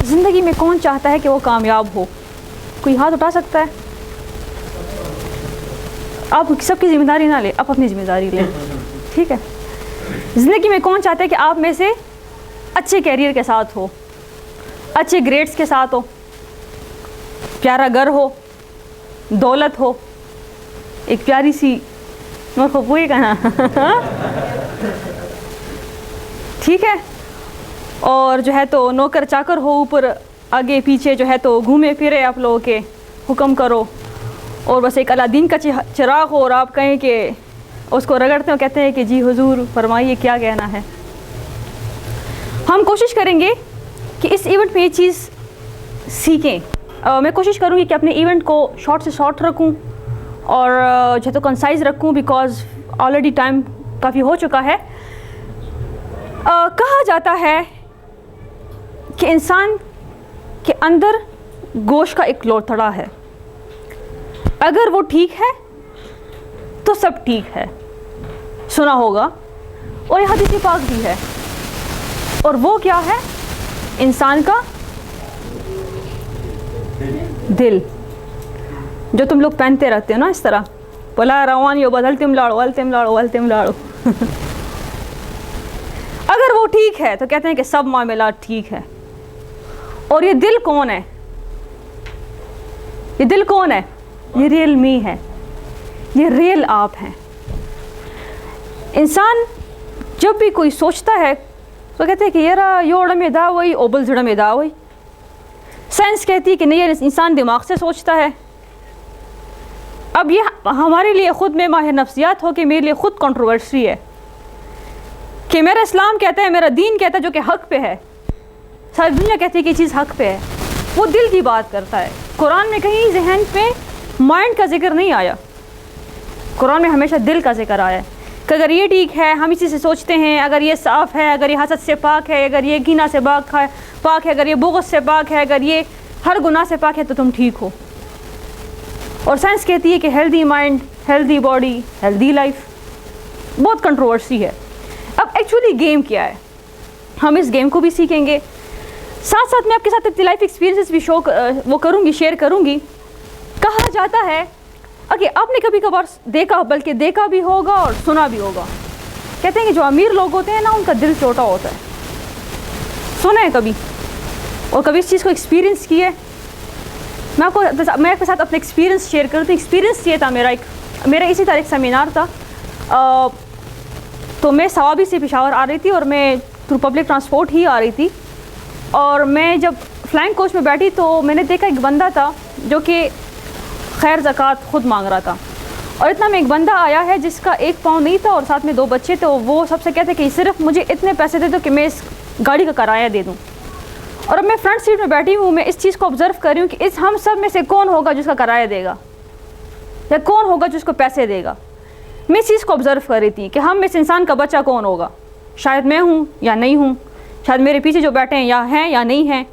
زندگی میں کون چاہتا ہے کہ وہ کامیاب ہو؟ کوئی ہاتھ اٹھا سکتا ہے؟ آپ سب کی ذمہ داری نہ لیں، آپ اپنی ذمہ داری لیں، ٹھیک ہے؟ زندگی میں کون چاہتا ہے کہ آپ میں سے اچھے کیریئر کے ساتھ ہو، اچھے گریڈز کے ساتھ ہو، پیارا گھر ہو، دولت ہو، ایک پیاری سی مرخوئی کہنا ٹھیک ہے، اور جو ہے تو نوکر چاکر ہو، اوپر آگے پیچھے جو ہے تو گھومے پھرے آپ لوگوں کے، حکم کرو، اور بس ایک اللہ دین کا چراغ ہو اور آپ کہیں کہ اس کو رگڑتے ہو، کہتے ہیں کہ جی حضور فرمائیے کیا کہنا ہے۔ ہم کوشش کریں گے کہ اس ایونٹ میں یہ چیز سیکھیں۔ میں کوشش کروں گی کہ اپنے ایونٹ کو شارٹ سے شارٹ رکھوں اور جو ہے تو کنسائز رکھوں، بیکاز آلریڈی ٹائم کافی ہو چکا ہے۔ کہا جاتا ہے کہ انسان کے اندر گوشت کا ایک لوتھڑا ہے، اگر وہ ٹھیک ہے تو سب ٹھیک ہے، سنا ہوگا، اور یہ حدیث پاک بھی ہے۔ اور وہ کیا ہے؟ انسان کا دل، جو تم لوگ پہنتے رہتے ہو نا اس طرح، بلا روان یو بدلتم لاڑو التم لاڑو التم لاڑو اگر وہ ٹھیک ہے تو کہتے ہیں کہ سب معاملات ٹھیک ہے۔ اور یہ دل کون ہے؟ یہ دل کون ہے؟ یہ ریئل می ہے، یہ ریئل آپ ہیں۔ انسان جب بھی کوئی سوچتا ہے تو کہتے ہیں کہ یارا یوڑ میں دا وئی اوبل جڑ میں دا وئی۔ سائنس کہتی ہے کہ نہیں، یہ انسان دماغ سے سوچتا ہے۔ اب یہ ہمارے لیے خود میں ماہر نفسیات ہو کہ میرے لیے خود کنٹروورسی ہے کہ میرا اسلام کہتا ہے، میرا دین کہتا ہے جو کہ حق پہ ہے، ساری دنیا کہتی ہے کہ یہ چیز حق پہ ہے، وہ دل کی بات کرتا ہے۔ قرآن میں کہیں ذہن پہ مائنڈ کا ذکر نہیں آیا، قرآن میں ہمیشہ دل کا ذکر آیا ہے کہ اگر یہ ٹھیک ہے، ہم اسی سے سوچتے ہیں، اگر یہ صاف ہے، اگر یہ حسد سے پاک ہے، اگر یہ کینہ سے پاک ہے، اگر یہ بغض سے پاک ہے، اگر یہ ہر گناہ سے پاک ہے تو تم ٹھیک ہو۔ اور سائنس کہتی ہے کہ healthy mind, healthy body, healthy life. بہت کنٹروورسی ہے۔ اب ایکچولی گیم کیا ہے، ہم اس گیم کو بھی سیکھیں گے، ساتھ ساتھ میں آپ کے ساتھ اپنی لائف ایکسپیرینسز بھی وہ کروں گی، شیئر کروں گی۔ کہا جاتا ہے کہ آپ نے کبھی کبھار دیکھا، بلکہ دیکھا بھی ہوگا اور سنا بھی ہوگا، کہتے ہیں کہ جو امیر لوگ ہوتے ہیں نا ان کا دل چھوٹا ہوتا ہے۔ سنا ہے کبھی اور کبھی اس چیز کو ایکسپیرینس کی ہے؟ میں آپ کے ساتھ اپنا ایکسپیرینس شیئر کرتی ہوں۔ ایکسپیرینس یہ تھا میرا اسی طرح ایک سیمینار تھا، تو میں ثوابی سے پشاور آ رہی تھی اور میں تھرو پبلک ٹرانسپورٹ ہی آ رہی تھی، اور میں جب فلائنگ کوچ میں بیٹھی تو میں نے دیکھا ایک بندہ تھا جو کہ خیر زکوٰۃ خود مانگ رہا تھا، اور اتنا میں ایک بندہ آیا ہے جس کا 1 پاؤں نہیں تھا اور ساتھ میں 2 بچے تھے، وہ سب سے کہتے کہ صرف مجھے اتنے پیسے دے دو کہ میں اس گاڑی کا کرایہ دے دوں۔ اور اب میں فرنٹ سیٹ میں بیٹھی ہوں، میں اس چیز کو آبزرو کر رہی ہوں کہ ہم سب میں سے کون ہوگا جس کا کرایہ دے گا، یا کون ہوگا جس کو پیسے دے گا۔ میں اس چیز کو آبزرو کر رہی تھی کہ ہم اس انسان کا بچہ کون ہوگا، شاید میں ہوں یا نہیں ہوں، شاید میرے پیچھے جو بیٹھے ہیں یا نہیں ہیں،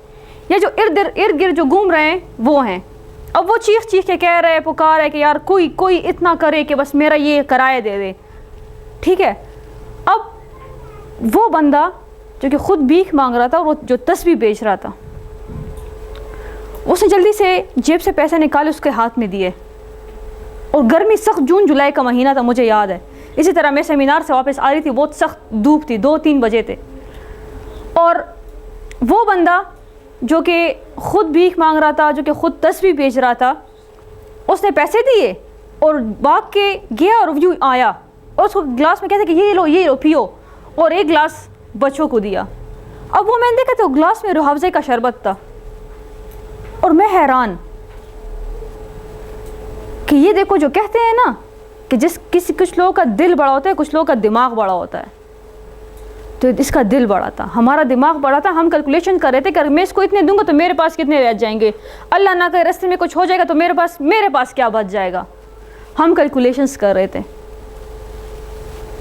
یا جو ارد گرد جو گھوم رہے ہیں وہ ہیں۔ اب وہ چیخ کے کہہ رہے، پکار ہے کہ یار کوئی اتنا کرے کہ بس میرا یہ کرایہ دے دے، ٹھیک ہے۔ اب وہ بندہ جو کہ خود بھیک مانگ رہا تھا، اور وہ جو تسبیح بیچ رہا تھا، اس نے جلدی سے جیب سے پیسے نکالے اس کے ہاتھ میں دیے، اور گرمی سخت جون جولائی کا مہینہ تھا، مجھے یاد ہے۔ اسی طرح میں سیمینار سے واپس آ رہی تھی، بہت سخت دھوپ تھی، 2-3 بجے تھے، اور وہ بندہ جو کہ خود بھیک مانگ رہا تھا، جو کہ خود تسبیح بیچ رہا تھا، اس نے پیسے دیے اور بھاگ کے گیا اور یوں آیا، اور اس کو گلاس میں کہتے کہ یہ لو پیو، اور ایک گلاس بچوں کو دیا۔ اب وہ میں نے دیکھا تو گلاس میں روح افزے کا شربت تھا، اور میں حیران کہ یہ دیکھو جو کہتے ہیں نا کہ کچھ لوگوں کا دل بڑا ہوتا ہے، کچھ لوگوں کا دماغ بڑا ہوتا ہے، تو اس کا دل بڑا تھا، ہمارا دماغ بڑا تھا۔ ہم کیلکولیشن کر رہے تھے کہ اگر میں اس کو اتنے دوں گا تو میرے پاس کتنے رہ جائیں گے، اللہ نہ کرے راستے میں کچھ ہو جائے گا تو میرے پاس کیا بچ جائے گا۔ ہم کیلکولیشنز کر رہے تھے،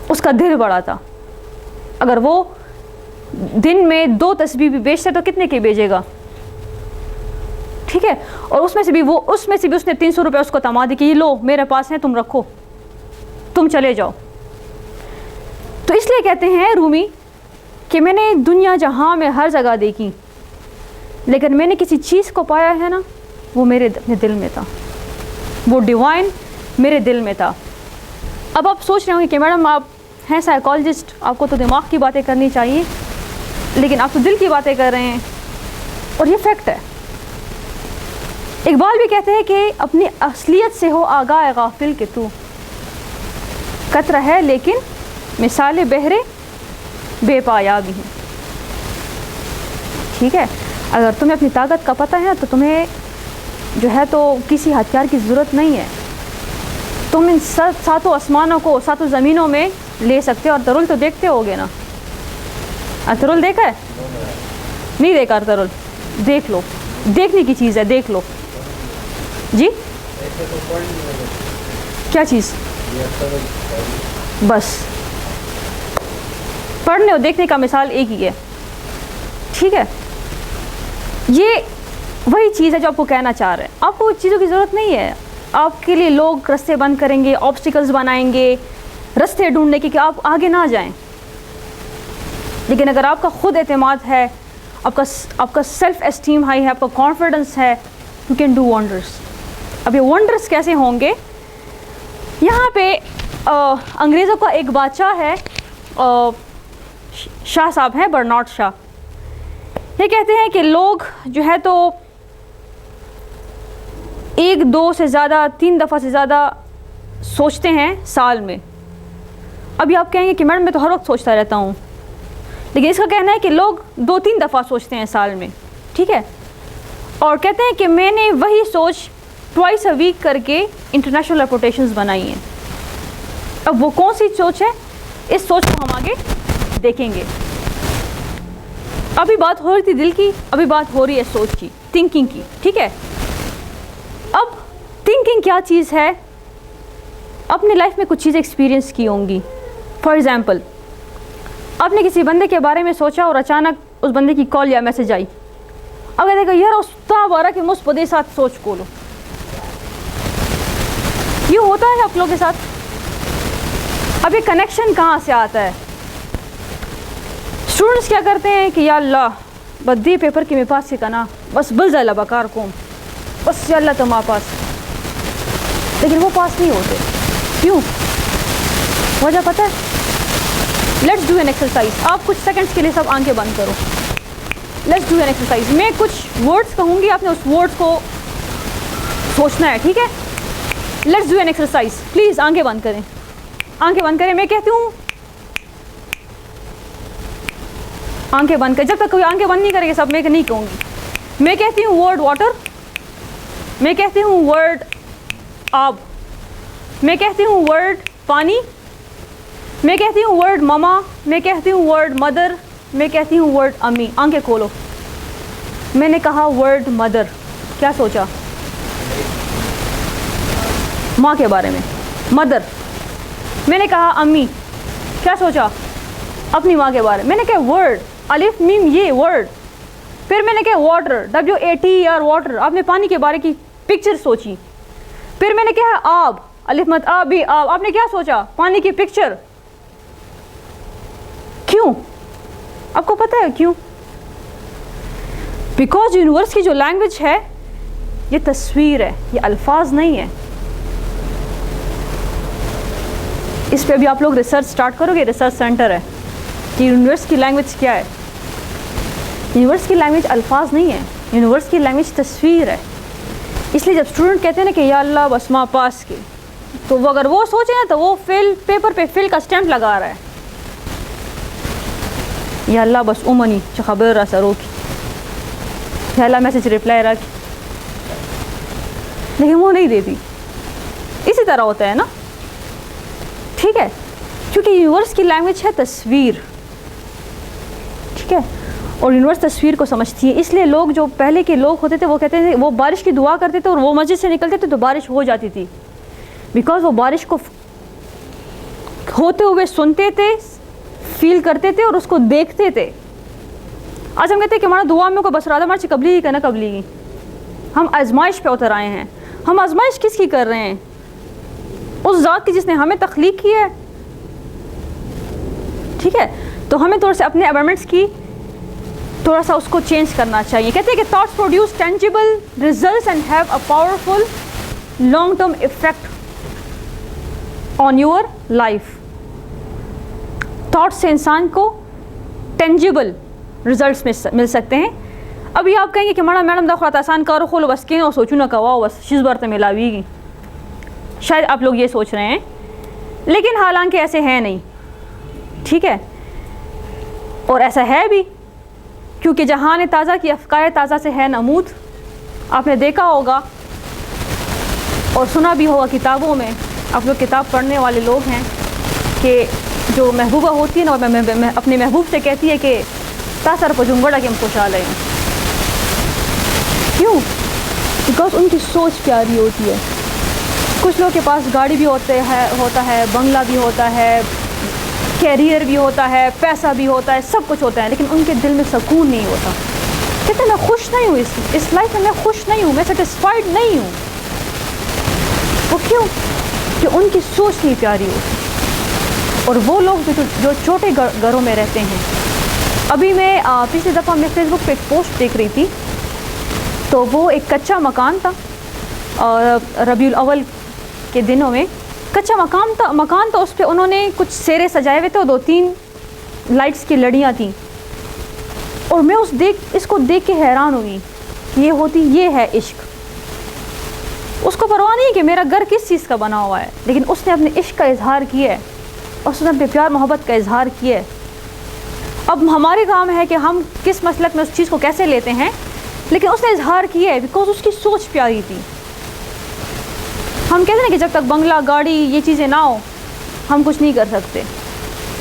اس کا دل بڑا تھا۔ اگر وہ دن میں 2 تسبیح بھی بیچتا تو کتنے کے بیچے گا، ٹھیک ہے۔ اور اس میں سے بھی اس نے 300 روپے اس کو تما دی کہ یہ لو میرے پاس ہیں، تم رکھو، تم چلے جاؤ۔ تو اس لیے کہتے ہیں رومی کہ میں نے دنیا جہاں میں ہر جگہ دیکھی لیکن میں نے کسی چیز کو پایا ہے نا، وہ میرے اپنے دل میں تھا، وہ ڈیوائن میرے دل میں تھا. اب آپ سوچ رہے ہوں گے کہ میڈم آپ ہیں سائیکالوجسٹ، آپ کو تو دماغ کی باتیں کرنی چاہیے، لیکن آپ تو دل کی باتیں کر رہے ہیں، اور یہ فیکٹ ہے. اقبال بھی کہتے ہیں کہ اپنی اصلیت سے ہو آگاہ غافل کہ تو قطرہ ہے لیکن مثال بحر بے پایا بھی ہے. ٹھیک ہے، اگر تمہیں اپنی طاقت کا پتہ ہے تو تمہیں جو ہے تو کسی ہتھیار کی ضرورت نہیں ہے. تم ان ساتوں آسمانوں کو ساتوں زمینوں میں لے سکتے ہو. اور ارطغرل تو دیکھتے ہوگے نا، ارطغرل دیکھا ہے؟ نہیں دیکھا ارطغرل؟ دیکھ لو، دیکھنے کی چیز ہے، دیکھ لو. جی کیا چیز؟ بس پڑھنے اور دیکھنے کا مثال ایک ہی ہے. ٹھیک ہے، یہ وہی چیز ہے جو آپ کو کہنا چاہ رہے ہیں. آپ کو چیزوں کی ضرورت نہیں ہے. آپ کے لیے لوگ رستے بند کریں گے، آبسٹیکلز بنائیں گے، رستے ڈھونڈنے کے کہ آپ آگے نہ جائیں. لیکن اگر آپ کا خود اعتماد ہے، آپ کا سیلف اسٹیم ہائی ہے، آپ کا کانفیڈنس ہے، یو کین ڈو ونڈرس. اب یہ ونڈرس کیسے ہوں گے؟ یہاں پہ انگریزوں کا ایک بادشاہ ہے، شاہ صاحب ہیں، برنارڈ شاہ. یہ کہتے ہیں کہ لوگ جو ہے تو 1 2 سے زیادہ 3 دفعہ سے زیادہ سوچتے ہیں سال میں. ابھی آپ کہیں گے کہ میڈم میں تو ہر وقت سوچتا رہتا ہوں، لیکن اس کا کہنا ہے کہ لوگ 2 3 دفعہ سوچتے ہیں سال میں. ٹھیک ہے، اور کہتے ہیں کہ میں نے وہی سوچ ٹوائس اے ویک کر کے انٹرنیشنل ریپوٹیشنز بنائی ہیں. اب وہ کون سی سوچ ہے؟ اس سوچ کو ہم آگے دیکھیں گے. ابھی بات ہو رہی تھی دل کی، ابھی بات ہو رہی ہے سوچ کی، تھنکنگ کی. ٹھیک ہے، اب تھنکنگ کیا چیز ہے؟ اپنے لائف میں کچھ چیزیں ایکسپیرینس کی ہوں گی. فار ایگزامپل، آپ نے کسی بندے کے بارے میں سوچا اور اچانک اس بندے کی کال یا میسج آئی. اگر دیکھو یار استاد آ رہا کہ مجھ پدے ساتھ سوچ کو لو، یہ ہوتا ہے آپ لوگوں کے ساتھ. اب یہ کنیکشن کہاں سے آتا ہے؟ اسٹوڈنٹس کیا کرتے ہیں کہ یا اللہ بدی پیپر کی میں پاس سے کنا بس بل جائے بکار کو بس یا اللہ تم پاس، لیکن وہ پاس نہیں ہوتے. کیوں؟ وجہ پتہ ہے؟ Let's do an exercise. آپ کچھ سیکنڈس کے لیے سب آنکھیں بند کرو. Let's do an exercise. میں کچھ ورڈس کہوں گی، آپ نے اس ورڈس کو سوچنا ہے. ٹھیک ہے، let's do an exercise. Please آنکھیں بند کریں، آنکھیں بند کریں. میں کہتی ہوں آنکھیں بند کریں. جب تک کوئی آنکھیں بند نہیں کرے گا سب میں نہیں کہوں گی. میں کہتی ہوں ورڈ واٹر، میں کہتی ہوں ورڈ آب، میں کہتی ہوں ورڈ پانی، میں کہتی ہوں ورڈ ماما، میں کہتی ہوں ورڈ مدر، میں کہتی ہوں ورڈ امی. آنکھیں کھولو. میں نے کہا ورڈ مدر، کیا سوچا؟ ماں کے بارے میں، مدر. میں نے کہا امی، کیا سوچا؟ اپنی ماں کے بارے میں. میں نے کہا ورڈ الف میم یہ ورڈ. پھر میں نے کہا واٹر WATER واٹر، آپ نے پانی کے بارے کی پکچر سوچی. پھر میں نے کہا آب الف مت آب بھی آب، آپ نے کیا سوچا؟ پانی کی پکچر. کیوں؟ آپ کو پتہ ہے کیوں؟ بیکاز یونیورس کی جو لینگویج ہے یہ تصویر ہے، یہ الفاظ نہیں ہے. اس پہ بھی آپ لوگ ریسرچ سٹارٹ کرو گے. ریسرچ سینٹر ہے کہ یونیورس کی لینگویج کیا ہے. یونیورس کی لینگویج الفاظ نہیں ہے، یونیورس کی لینگویج تصویر ہے. اس لیے جب اسٹوڈنٹ کہتے ہیں نا کہ یا اللہ بس ماں پاس کے، تو وہ اگر وہ سوچے نا تو وہ پیپر پہ فل کا اسٹیمپ لگا رہا ہے. یا اللہ بس امنی خبر رہا سرو کی، یا اللہ میسج رپلائی رکھ، لیکن وہ نہیں دیتی. اسی طرح ہوتا ہے نا. ٹھیک ہے، کیونکہ یونیورس کی لینگویج ہے تصویر. ٹھیک ہے، اور یونیورس تصویر کو سمجھتی ہے. اس لیے لوگ جو پہلے کے لوگ ہوتے تھے وہ کہتے تھے، وہ بارش کی دعا کرتے تھے اور وہ مسجد سے نکلتے تھے تو بارش ہو جاتی تھی. بیکاز وہ بارش کو ہوتے ہوئے سنتے تھے، فیل کرتے تھے اور اس کو دیکھتے تھے. آج ہم کہتے ہیں کہ ہمارا دعا میں کو بس رادہ مارچ قبلی ہی کہنا قبلی ہی. ہم آزمائش پہ اتر آئے ہیں. ہم آزمائش کس کی کر رہے ہیں؟ اس ذات کی جس نے ہمیں تخلیق کی ہے. ٹھیک ہے، تو ہمیں تھوڑے سے اپنے امنڈمنٹس کی تھوڑا سا اس کو چینج کرنا چاہیے. کہتے ہیں کہ thoughts produce tangible results and have a powerful long term effect on your life. Thoughts سے انسان کو ٹینجیبل ریزلٹس مل سکتے ہیں. ابھی آپ کہیں گے کہ میڈم دا خواہ آسان کارو کھولو بس کہیں اور سوچو نہ کہواؤ بس شیز بار تو ملاوی گی. شاید آپ لوگ یہ سوچ رہے ہیں, لیکن حالانکہ ایسے ہے نہیں. ٹھیک ہے, اور ایسا ہے بھی, کیونکہ جہان تازہ کی افکار تازہ سے ہے نمود. آپ نے دیکھا ہوگا اور سنا بھی ہوگا کتابوں میں, آپ لوگ کتاب پڑھنے والے لوگ ہیں, کہ جو محبوبہ ہوتی ہے نا میں اپنے محبوب سے کہتی ہے کہ تاثر پجنگڑا کہ ہم خوشحال ہیں. کیوں؟ بیکاز ان کی سوچ پیاری ہوتی ہے. کچھ لوگ کے پاس گاڑی بھی ہوتا ہے, بنگلہ بھی ہوتا ہے, کیریئر بھی ہوتا ہے, پیسہ بھی ہوتا ہے, سب کچھ ہوتا ہے, لیکن ان کے دل میں سکون نہیں ہوتا. کہتے ہیں میں خوش نہیں ہوں, اس لائف میں خوش نہیں ہوں, میں سیٹسفائڈ نہیں ہوں. وہ کیوں؟ کہ ان کی سوچ نہیں پیاری ہوتی. اور وہ لوگ جو چھوٹے گھروں میں رہتے ہیں. ابھی میں پچھلی دفعہ میں فیس بک پہ ایک پوسٹ دیکھ رہی تھی, تو وہ ایک کچا مکان تھا, ربیع الاول کے دنوں میں کچا مکان تھا. اس پہ انہوں نے کچھ سیرے سجائے ہوئے تھے اور 2-3 لائٹس کی لڑیاں تھیں. اور میں اس کو دیکھ کے حیران ہوئی کہ یہ ہے عشق. اس کو پرواہ نہیں کہ میرا گھر کس چیز کا بنا ہوا ہے, لیکن اس نے اپنے عشق کا اظہار کیا ہے, اور اس نے اپنے پیار محبت کا اظہار کیا ہے. اب ہمارے کام ہے کہ ہم کس مسلک میں اس چیز کو کیسے لیتے ہیں, لیکن اس نے اظہار کیا ہے بیکاز اس کی سوچ پیاری تھی. ہم کہتے ہیں کہ جب تک بنگلہ گاڑی یہ چیزیں نہ ہو ہم کچھ نہیں کر سکتے,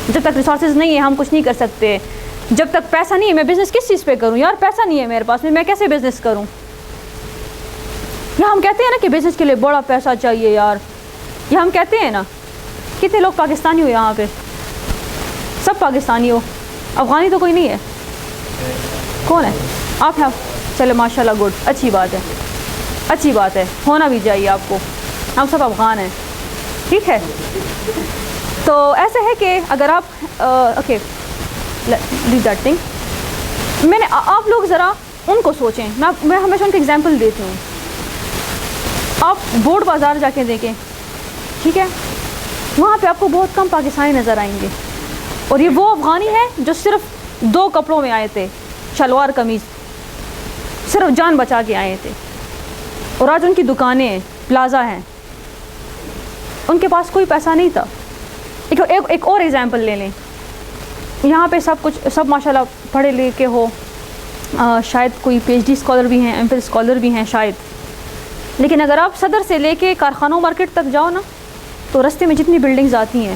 جب تک ریسورسز نہیں ہیں ہم کچھ نہیں کر سکتے, جب تک پیسہ نہیں ہے میں بزنس کس چیز پہ کروں, یار پیسہ نہیں ہے میرے پاس میں کیسے بزنس کروں. یا ہم کہتے ہیں نا کہ بزنس کے لیے بڑا پیسہ چاہیے یار, یا ہم کہتے ہیں نا. کتنے لوگ پاکستانی ہو یہاں پہ؟ سب پاکستانی ہو, افغانی تو کوئی نہیں ہے؟ کون ہے؟ آپ ہیں؟ چلے ماشاء اللہ, گڈ, اچھی بات ہے, ہونا بھی چاہیے آپ کو. ہم سب افغان ہیں. ٹھیک ہے, تو ایسا ہے کہ اگر آپ اوکے لیو دیٹ تھنگ, میں نے آپ لوگ ذرا ان کو سوچیں. میں ہمیشہ ان کی ایگزامپل دیتی ہوں. آپ بورڈ بازار جا کے دیکھیں, ٹھیک ہے, وہاں پہ آپ کو بہت کم پاکستانی نظر آئیں گے, اور یہ وہ افغانی ہیں جو صرف 2 کپڑوں میں آئے تھے, شلوار قمیض, صرف جان بچا کے آئے تھے, اور آج ان کی دکانیں ہیں, پلازا ہیں. ان کے پاس کوئی پیسہ نہیں تھا. ایک اور ایگزامپل لے لیں. یہاں پہ سب ماشاءاللہ پڑھے لکھے ہو, شاید کوئی پی ایچ ڈی اسکالر بھی ہیں, ایم فل اسکالر بھی ہیں شاید, لیکن اگر آپ صدر سے لے کے کارخانوں مارکیٹ تک جاؤ نا, تو رستے میں جتنی بلڈنگز آتی ہیں,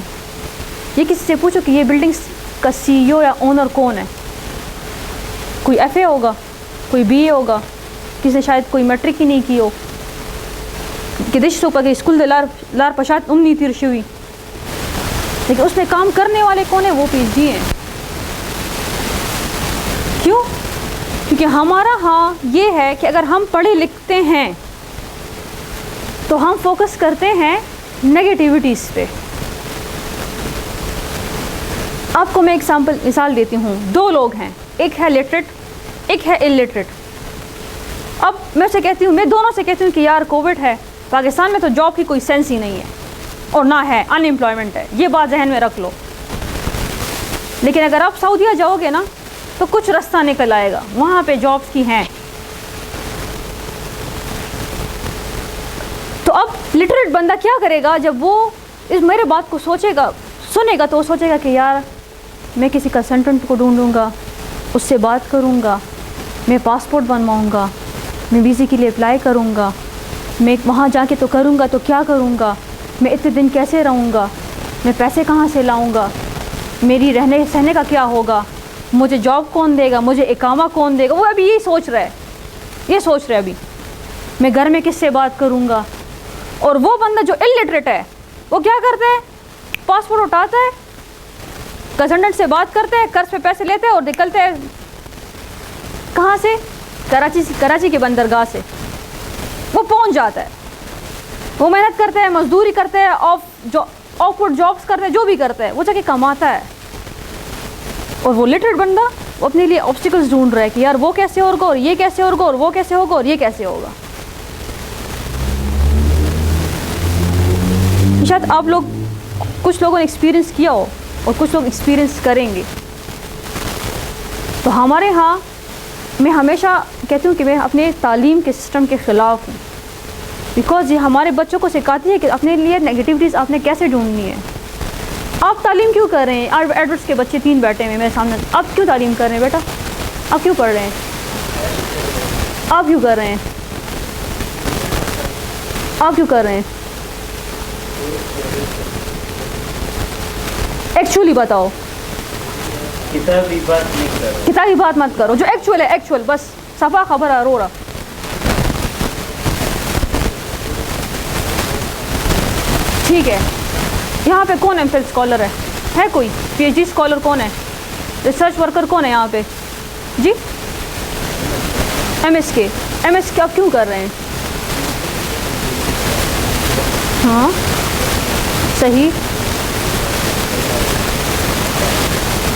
یہ کسی سے پوچھو کہ یہ بلڈنگز کا CEO یا اونر کون ہے. کوئی ایف اے ہوگا, کوئی بی اے ہوگا, کسی نے شاید کوئی میٹرک ہی نہیں کی ہو, کہ دش سو پہ اسکول دے لار پشات نہیں تھی رشوی, لیکن اس میں کام کرنے والے کون ہیں؟ وہ پی ایچ ڈی ہیں. کیوں؟ کیونکہ ہمارا ہاں یہ ہے کہ اگر ہم پڑھے لکھتے ہیں تو ہم فوکس کرتے ہیں نگیٹیوٹیز پہ. آپ کو میں مثال دیتی ہوں. 2 لوگ ہیں, ایک ہے لٹریٹ, ایک ہے الٹریٹ. اب میں دونوں سے کہتی ہوں کہ یار کووڈ ہے, پاکستان میں تو جاب کی کوئی سینس ہی نہیں ہے, اور نہ ہے, ان امپلائمنٹ ہے, یہ بات ذہن میں رکھ لو. لیکن اگر آپ سعودیہ جاؤ گے نا تو کچھ رستہ نکل آئے گا, وہاں پہ جابس کی ہیں. تو اب لٹریٹ بندہ کیا کرے گا جب وہ اس میرے بات کو سنے گا تو وہ سوچے گا کہ یار میں کسی کنسلٹنٹ کو ڈھونڈوں گا, اس سے بات کروں گا, میں پاسپورٹ بنواؤں گا, میں ویزے کے لیے اپلائی کروں گا, میں وہاں جا کے تو کروں گا, تو کیا کروں گا, میں اتنے دن کیسے رہوں گا, میں پیسے کہاں سے لاؤں گا, میری رہنے سہنے کا کیا ہوگا, مجھے جاب کون دے گا, مجھے اقامہ کون دے گا. وہ ابھی یہی سوچ رہا ہے ابھی میں گھر میں کس سے بات کروں گا. اور وہ بندہ جو الٹریٹ ہے وہ کیا کرتا ہے, پاسپورٹ اٹھاتا ہے, کنسلٹنٹ سے بات کرتے ہیں, قرض پہ پیسے لیتے ہیں اور نکلتے ہیں کہاں سے, کراچی کے بندرگاہ سے. وہ پہنچ جاتا ہے, وہ محنت کرتے ہیں, مزدوری کرتے ہیں, آف ورڈ جابس کرتے ہیں, جو بھی کرتے ہیں, وہ جا کے کماتا ہے. اور وہ لٹریٹ بندہ وہ اپنے لیے آبسٹیکلس ڈھونڈ رہا ہے کہ یار وہ کیسے ہوگا اور یہ کیسے ہوگا اور وہ کیسے ہوگا اور یہ کیسے ہوگا. شاید آپ لوگ کچھ لوگوں نے ایکسپیرینس کیا ہو اور کچھ لوگ ایکسپیرینس کریں گے. تو ہمارے ہاں میں ہمیشہ کہتی ہوں کہ میں اپنے تعلیم کے سسٹم کے خلاف ہوں، بیکاز یہ ہمارے بچوں کو سکھاتی ہے کہ اپنے لیے نگیٹیوٹیز آپ نے کیسے ڈھونڈنی ہے. آپ تعلیم کیوں کر رہے ہیں؟ ایڈورٹس کے بچے 3 بیٹھے ہیں میرے سامنے، آپ کیوں تعلیم کر رہے ہیں بیٹا؟ آپ کیوں پڑھ رہے ہیں؟ آپ کیوں کر رہے ہیں؟ آپ کیوں کر رہے ہیں؟ ایکچولی بتاؤ. کتابی بات نہیں کرو، کتابی بات مت کرو، جو ایکچوئل ہے ایکچوئل، بس صفا خبر ہے رو رہا. ٹھیک ہے، یہاں پہ کون ایم فل اسکالر ہے کوئی پی ایچ ڈی اسکالر کون ہے؟ ریسرچ ورکر کون ہے یہاں پہ؟ جی ایم ایس کے آپ کیوں کر رہے ہیں؟ ہاں صحیح.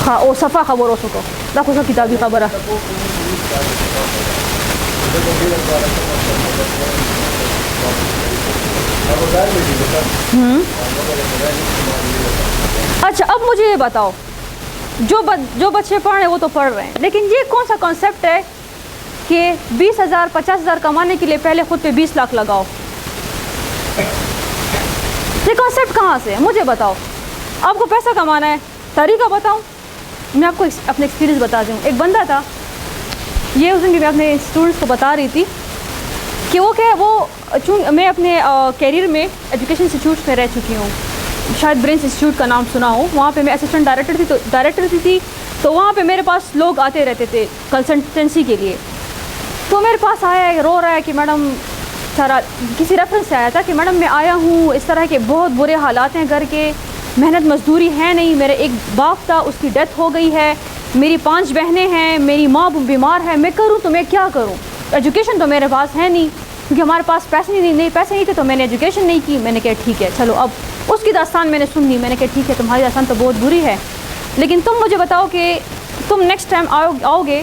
ہاں او صفا خبر ہو سکو رکھو سا کتابی خبر ہے. اچھا اب مجھے یہ بتاؤ، جو بچے پڑھ رہے ہیں وہ تو پڑھ رہے ہیں، لیکن یہ کون سا کانسیپٹ ہے کہ 20,000 50,000 کمانے کے لیے پہلے خود پہ 20 لاکھ لگاؤ؟ یہ کانسیپٹ کہاں سے ہے؟ مجھے بتاؤ. آپ کو پیسہ کمانا ہے، طریقہ بتاؤں. میں آپ کو اپنے ایکسپیرینس بتا دوں. ایک بندہ تھا، یہ اس دن بھی میں اپنے اسٹوڈنٹس کو بتا رہی تھی کہ وہ کیا وہ میں اپنے کیریئر میں ایجوکیشن انسٹیٹیوٹس میں رہ چکی ہوں. شاید برنس انسٹیٹیوٹ کا نام سنا ہو. وہاں پہ میں اسسٹنٹ ڈائریکٹر تھی. تو وہاں پہ میرے پاس لوگ آتے رہتے تھے کنسلٹنسی کے لیے. تو میرے پاس آیا ہے، رو رہا ہے کہ میڈم سارا کسی ریفرنس سے آیا تھا کہ میڈم میں آیا ہوں، اس طرح کے بہت برے حالات ہیں گھر کے، محنت مزدوری ہے نہیں، میرے ایک باپ تھا اس کی ڈیتھ ہو گئی ہے، میری 5 بہنیں ہیں، میری ماں بیمار ہے، میں کروں تو میں کیا کروں؟ ایجوکیشن تو میرے پاس ہے نہیں کیونکہ ہمارے پاس پیسے نہیں تھے، تو میں نے ایجوکیشن نہیں کی. میں نے کہا ٹھیک ہے چلو. اب اس کی داستان میں نے سن لی. میں نے کہا ٹھیک ہے تمہاری داستان تو بہت بری ہے، لیکن تم مجھے بتاؤ کہ تم نیکسٹ ٹائم آؤ گے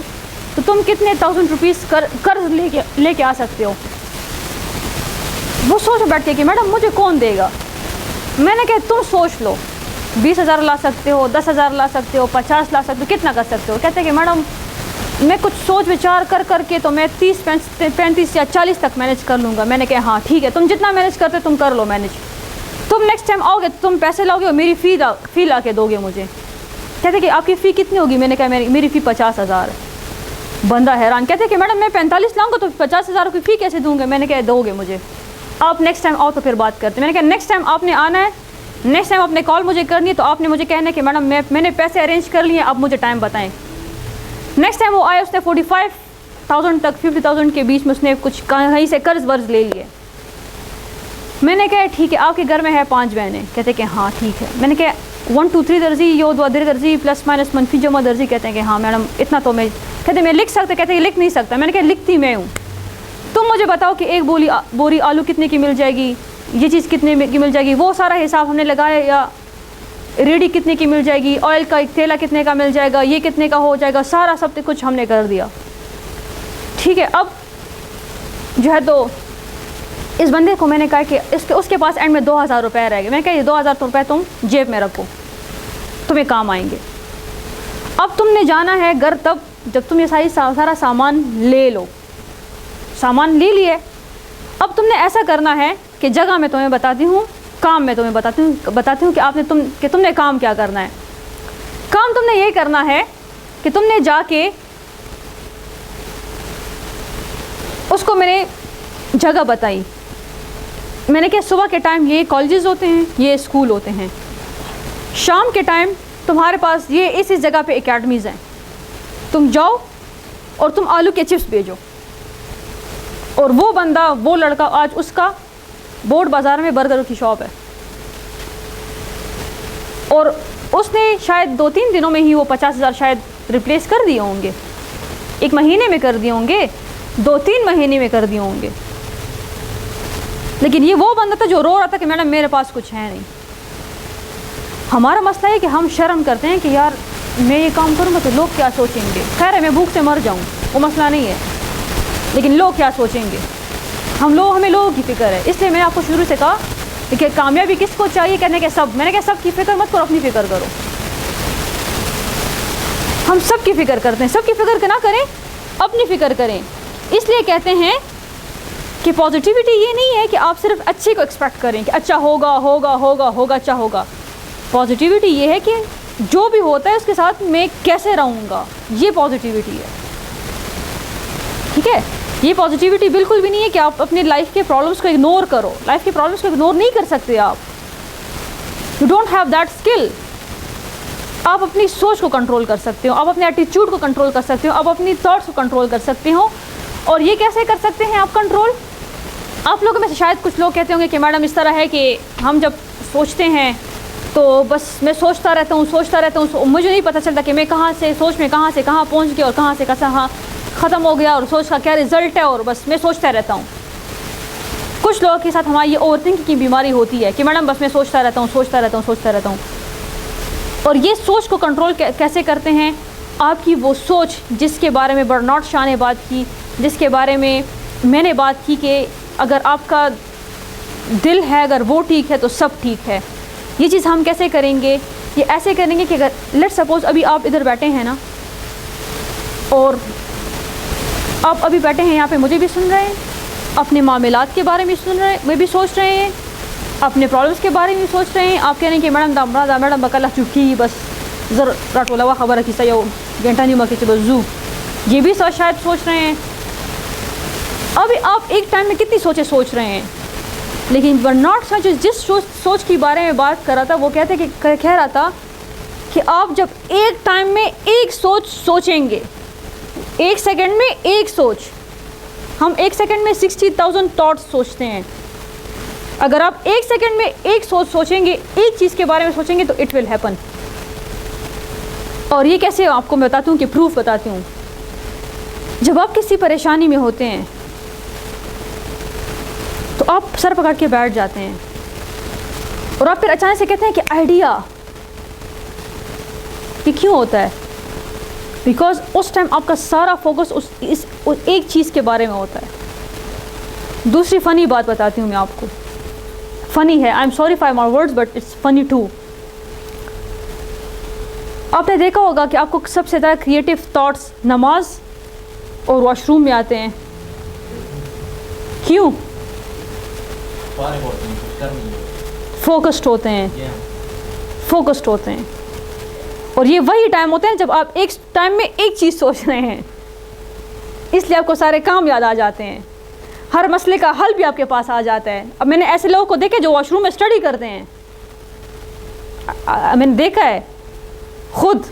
تو تم کتنے 1000 روپیز قرض لے کے آ سکتے ہو؟ وہ سوچ بیٹھ کے کہ میڈم مجھے کون دے گا؟ میں نے کہا تم سوچ لو، 20,000 لا سکتے ہو، 10,000 لا سکتے ہو، 50 لا سکتے ہو، کتنا کر سکتے ہو؟ کہتے کہ میڈم میں کچھ سوچ وچار کر کے تو میں 30 35 یا 40 تک مینیج کر لوں گا. میں نے کہا ہاں ٹھیک ہے، تم جتنا مینیج کرتے تم کر لو مینیج. تم نیکسٹ ٹائم آؤ گے تو تم پیسے لاؤ گے اور میری فی لا کے دو گے مجھے. کہتے کہ آپ کی فی کتنی ہوگی؟ میں نے کہا میری فی 50,000 ہے. بندہ حیران، کہتے کہ میڈم میں 45 لاؤں گا تو 50,000 کی فی کیسے دوں گا؟ میں نے کہا دو گے مجھے. آپ نیکسٹ ٹائم آؤ تو پھر بات کرتے. میں نے کہا نیکسٹ ٹائم آپ نے آنا ہے، نیکسٹ ٹائم آپ نے کال مجھے کرنی ہے تو آپ نے مجھے کہنا ہے کہ میڈم میں نے پیسے ارینج کر لیے، آپ مجھے ٹائم بتائیں. نیکسٹ ٹائم وہ آیا، اس نے 45,000 تک 50,000 کے بیچ میں اس نے کچھ کہیں سے قرض ورض لے لیے. میں نے کہا ٹھیک ہے، آپ کے گھر میں ہے 5 بہنیں؟ کہتے کہ ہاں ٹھیک ہے. میں نے کہا 1 2 3 درجی یو دو درجی پلس مائنس منفی جمع درجی؟ کہتے ہیں کہ ہاں میڈم اتنا تو میں، کہتے میں لکھ سکتا؟ کہتے ہیں لکھ نہیں سکتا. میں نے کہا لکھتی میں ہوں. تم مجھے بتاؤ کہ ایک بوری آلو کتنے کی مل جائے گی، یہ چیز کتنے کی مل جائے گی، وہ سارا حساب ہم نے لگایا. یا ریڈی کتنے کی مل جائے گی، آئل کا تیلا کتنے کا مل جائے گا، یہ کتنے کا ہو جائے گا، سارا سب کچھ ہم نے کر دیا. ٹھیک ہے. اب جو ہے تو اس بندے کو میں نے کہا کہ اس کے پاس اینڈ میں 2,000 روپے رہ گئے. میں نے کہا یہ 2,000 روپے تم جیب میں رکھو، تمہیں کام آئیں گے. اب تم نے جانا ہے گھر تب جب تم یہ سارا سامان لے لو. سامان لے لیے. اب تم نے ایسا کرنا ہے کہ جگہ میں تمہیں بتاتی ہوں، کام میں تمہیں بتاتی ہوں کہ تم نے کام کیا کرنا ہے. کام تم نے یہ کرنا ہے کہ تم نے جا کے اس کو میں نے جگہ بتائی. میں نے کہا صبح کے ٹائم یہ کالجز ہوتے ہیں، یہ اسکول ہوتے ہیں، شام کے ٹائم تمہارے پاس یہ اس جگہ پہ اکیڈمیز ہیں، تم جاؤ اور تم آلو کے چپس بھیجو. اور وہ بندہ، وہ لڑکا، آج اس کا بورڈ بازار میں برگر کی شاپ ہے، اور اس نے شاید 2-3 دنوں میں ہی وہ 50,000 شاید ریپلیس کر دیے ہوں گے. 1 مہینے میں کر دیے ہوں گے، 2-3 مہینے میں کر دیے ہوں گے. لیکن یہ وہ بندہ تھا جو رو رہا تھا کہ میڈم میرے پاس کچھ ہے نہیں. ہمارا مسئلہ ہے کہ ہم شرم کرتے ہیں کہ یار میں یہ کام کروں گا تو لوگ کیا سوچیں گے. خیر ہے میں بھوک سے مر جاؤں وہ مسئلہ نہیں ہے, لیکن لوگ کیا سوچیں گے. ہمیں لوگوں کی فکر ہے. اس لیے میں نے آپ کو شروع سے کہا کہ کامیابی کس کو چاہیے, کہنے کے سب. میں نے کہا سب کی فکر مت کرو, اپنی فکر کرو. ہم سب کی فکر کرتے ہیں, سب کی فکر نہ کریں, اپنی فکر کریں. اس لیے کہتے ہیں کہ پازیٹیوٹی یہ نہیں ہے کہ آپ صرف اچھے کو ایکسپیکٹ کریں کہ اچھا ہوگا ہوگا ہوگا ہوگا اچھا ہوگا. پازیٹیوٹی یہ ہے کہ جو بھی ہوتا ہے اس کے ساتھ میں کیسے رہوں گا, یہ پازیٹیوٹی ہے. ٹھیک ہے, یہ پازیٹیوٹی بالکل بھی نہیں ہے کہ آپ اپنی لائف کے پرابلمس کو اگنور کرو. لائف کے پرابلمس کو اگنور نہیں کر سکتے آپ. You don't have that skill. آپ اپنی سوچ کو کنٹرول کر سکتے ہو, آپ اپنے ایٹیٹیوڈ کو کنٹرول کر سکتے ہو, آپ اپنی تھاٹس کو کنٹرول کر سکتے ہو. اور یہ کیسے کر سکتے ہیں آپ کنٹرول؟ آپ لوگوں میں سے شاید کچھ لوگ کہتے ہوں گے کہ میڈم اس طرح ہے کہ ہم جب سوچتے ہیں تو بس میں سوچتا رہتا ہوں, مجھے نہیں پتہ چلتا کہ میں سوچ میں کہاں سے کہاں پہنچ گیا اور کہاں سے کہاں ختم ہو گیا, اور سوچ کا کیا رزلٹ ہے, اور بس میں سوچتا رہتا ہوں. کچھ لوگوں کے ساتھ ہماری یہ اوور تھنکنگ کی بیماری ہوتی ہے کہ میڈم بس میں سوچتا رہتا ہوں. اور یہ سوچ کو کنٹرول کیسے کرتے ہیں؟ آپ کی وہ سوچ جس کے بارے میں برنارڈ شاہ نے بات کی, جس کے بارے میں میں نے بات کی کہ اگر آپ کا دل ہے, اگر وہ ٹھیک ہے تو سب ٹھیک ہے. یہ چیز ہم کیسے کریں گے؟ یہ ایسے کریں گے کہ اگر لیٹ سپوز ابھی آپ ادھر بیٹھے ہیں نا, اور آپ ابھی بیٹھے ہیں یہاں پہ مجھے بھی سن رہے ہیں, اپنے معاملات کے بارے میں سن رہے ہیں, میں بھی سوچ رہے ہیں, اپنے پرابلمس کے بارے میں سوچ رہے ہیں. آپ کہہ رہے ہیں کہ میڈم بکلا چکی بس ذرا راٹولا خبر کی سیا گھنٹہ نہیں مکی بزو, یہ بھی شاید سوچ رہے ہیں. ابھی آپ ایک ٹائم میں کتنی سوچیں سوچ رہے ہیں. لیکن برنارڈ شاہ جس سوچ کے بارے میں بات کر رہا تھا وہ کہہ رہا تھا کہ آپ جب ایک ٹائم میں ایک سوچ سوچیں گے, ایک سیکنڈ میں ایک سوچ, ہم ایک سیکنڈ میں 60,000 تھاٹس سوچتے ہیں. اگر آپ ایک سیکنڈ میں ایک سوچ سوچیں گے, ایک چیز کے بارے میں سوچیں گے تو اٹ ول ہیپن. اور یہ کیسے آپ کو میں بتاتی ہوں کہ پروف بتاتی ہوں. جب آپ کسی پریشانی میں ہوتے ہیں تو آپ سر پکڑ کے بیٹھ جاتے ہیں, اور آپ پھر اچانک سے کہتے ہیں کہ آئیڈیا. یہ کیوں ہوتا ہے؟ بیکاز اس ٹائم آپ کا سارا فوکس اس ایک چیز کے بارے میں ہوتا ہے. دوسری فنی بات بتاتی ہوں میں آپ کو, فنی ہے, I am sorry for my words but it's funny too. آپ نے دیکھا ہوگا کہ آپ کو سب سے زیادہ کریٹو تھاٹس نماز اور واش روم میں آتے ہیں. کیوں؟ فوکسڈ ہوتے ہیں. اور یہ وہی ٹائم ہوتے ہیں جب آپ ایک ٹائم میں ایک چیز سوچ رہے ہیں, اس لیے آپ کو سارے کام یاد آ جاتے ہیں, ہر مسئلے کا حل بھی آپ کے پاس آ جاتا ہے. اب میں نے ایسے لوگوں کو دیکھا جو واش روم میں اسٹڈی کرتے ہیں, میں نے دیکھا ہے خود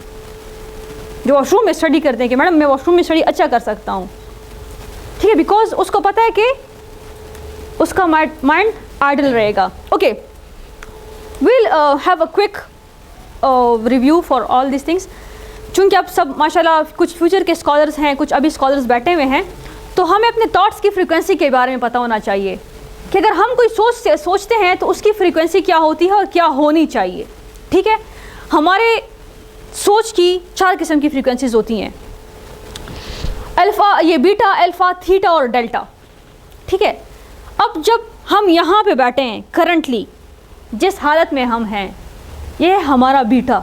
جو واش روم میں اسٹڈی کرتے ہیں کہ میڈم میں واش روم میں اسٹڈی اچھا کر سکتا ہوں. ٹھیک ہے, بیکاز اس کو پتہ ہے کہ اس کا مائنڈ آئیڈل رہے گا. Okay, well have a quick review for all these things. چونکہ اب سب ماشاء اللہ کچھ فیوچر کے اسکالرس ہیں, کچھ ابھی اسکالرس بیٹھے ہوئے ہیں, تو ہمیں اپنے تھاٹس کی فریکوینسی کے بارے میں پتہ ہونا چاہیے کہ اگر ہم کوئی سوچتے ہیں تو اس کی فریکوینسی کیا ہوتی ہے اور کیا ہونی چاہیے. ٹھیک ہے, ہمارے سوچ کی 4 قسم کی فریکوینسیز ہوتی ہیں, الفا, یہ بیٹا, الفا, تھیٹا اور ڈیلٹا. ٹھیک ہے, اب جب ہم یہاں پہ بیٹھے ہیں کرنٹلی جس حالت میں ہم ہیں, یہ ہے ہمارا بیٹا.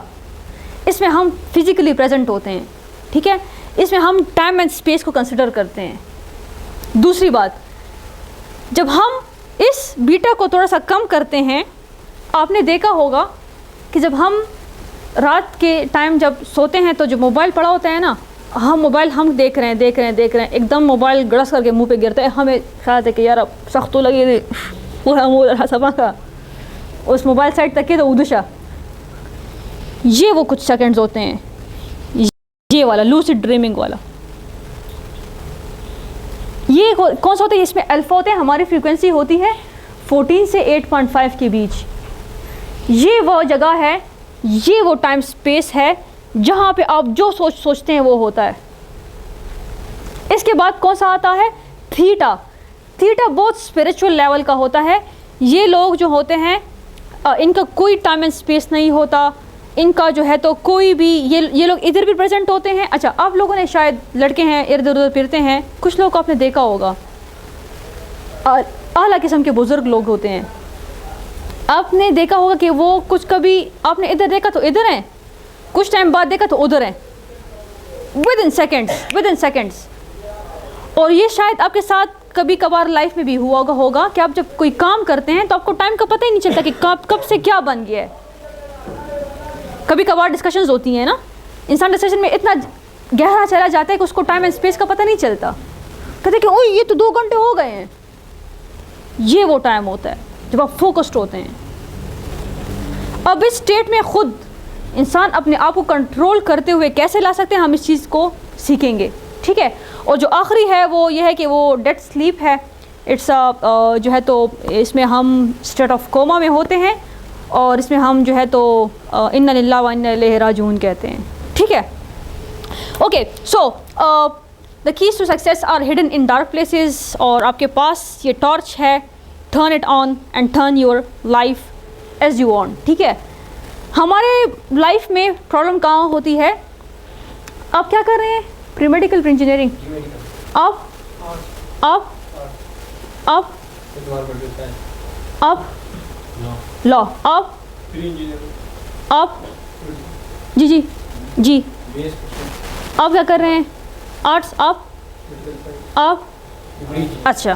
اس میں ہم فزیکلی پریزنٹ ہوتے ہیں. ٹھیک ہے, اس میں ہم ٹائم اینڈ اسپیس کو کنسیڈر کرتے ہیں. دوسری بات, جب ہم اس بیٹا کو تھوڑا سا کم کرتے ہیں, آپ نے دیکھا ہوگا کہ جب ہم رات کے ٹائم جب سوتے ہیں تو جو موبائل پڑا ہوتا ہے نا, موبائل ہم دیکھ رہے ہیں, ایک دم موبائل گڑس کر کے منہ پہ گرتا ہے, ہمیں خیال ہے کہ یار سخت تو لگے گی پورا منہ سبا کا, اس موبائل سائڈ تک کے تو ادوشا. یہ وہ کچھ سیکنڈز ہوتے ہیں, یہ والا لوسڈ ڈریمنگ والا. یہ کون سا ہوتا ہے؟ اس میں الفا ہوتے ہیں, ہماری فریکوینسی ہوتی ہے 14 سے 8.5 کے بیچ. یہ وہ جگہ ہے, یہ وہ ٹائم سپیس ہے جہاں پہ آپ جو سوچتے ہیں وہ ہوتا ہے. اس کے بعد کون سا آتا ہے؟ تھیٹا. تھیٹا بہت اسپریچول لیول کا ہوتا ہے. یہ لوگ جو ہوتے ہیں ان کا کوئی ٹائم اینڈ اسپیس نہیں ہوتا, ان کا جو ہے تو کوئی بھی یہ لوگ ادھر بھی پریزنٹ ہوتے ہیں. اچھا آپ لوگوں نے شاید لڑکے ہیں ادھر ادھر پھرتے ہیں, کچھ لوگ کو آپ نے دیکھا ہوگا اعلیٰ قسم کے بزرگ لوگ ہوتے ہیں, آپ نے دیکھا ہوگا کہ وہ کچھ کبھی آپ نے ادھر دیکھا تو ادھر ہیں, کچھ ٹائم بعد دیکھا تو ادھر ہیں, ود ان سیکنڈس. اور یہ شاید آپ کے ساتھ کبھی کبھار لائف میں بھی ہوا ہوگا کہ آپ جب کوئی کام کرتے ہیں تو آپ کو ٹائم کا پتہ ہی نہیں چلتا کہ کب سے کیا بن گیا ہے. کبھی کبھار ڈسکشنز ہوتی ہیں نا, انسان ڈسکشن میں اتنا گہرا چلا جاتا ہے کہ اس کو ٹائم اینڈ اسپیس کا پتہ نہیں چلتا, کہتے کہ اوہ یہ تو 2 گھنٹے ہو گئے ہیں. یہ وہ ٹائم ہوتا ہے جب آپ فوکسڈ ہوتے ہیں. اب اس اسٹیٹ میں خود انسان اپنے آپ کو کنٹرول کرتے ہوئے کیسے لا سکتے ہیں, ہم اس چیز کو سیکھیں گے, ٹھیک ہے. اور جو آخری ہے وہ یہ ہے کہ وہ ڈیڈ سلیپ ہے. اٹس جو ہے تو اس میں ہم اسٹیٹ آف کوما میں ہوتے ہیں, اور اس میں ہم جو ہے تو انا للہ و انا الیہ راجعون کہتے ہیں, ٹھیک ہے. Okay, so the keys to success are hidden in dark places, اور آپ کے پاس یہ ٹارچ ہے, turn it on and turn your life as you want, ٹھیک ہے. ہمارے لائف میں پرابلم کہاں ہوتی ہے؟ آپ کیا کر رہے ہیں؟ پری میڈیکل, پری انجینئرنگ, آپ لا, آپ جی آپ کیا کر رہے ہیں؟ آرٹس, آپ اچھا.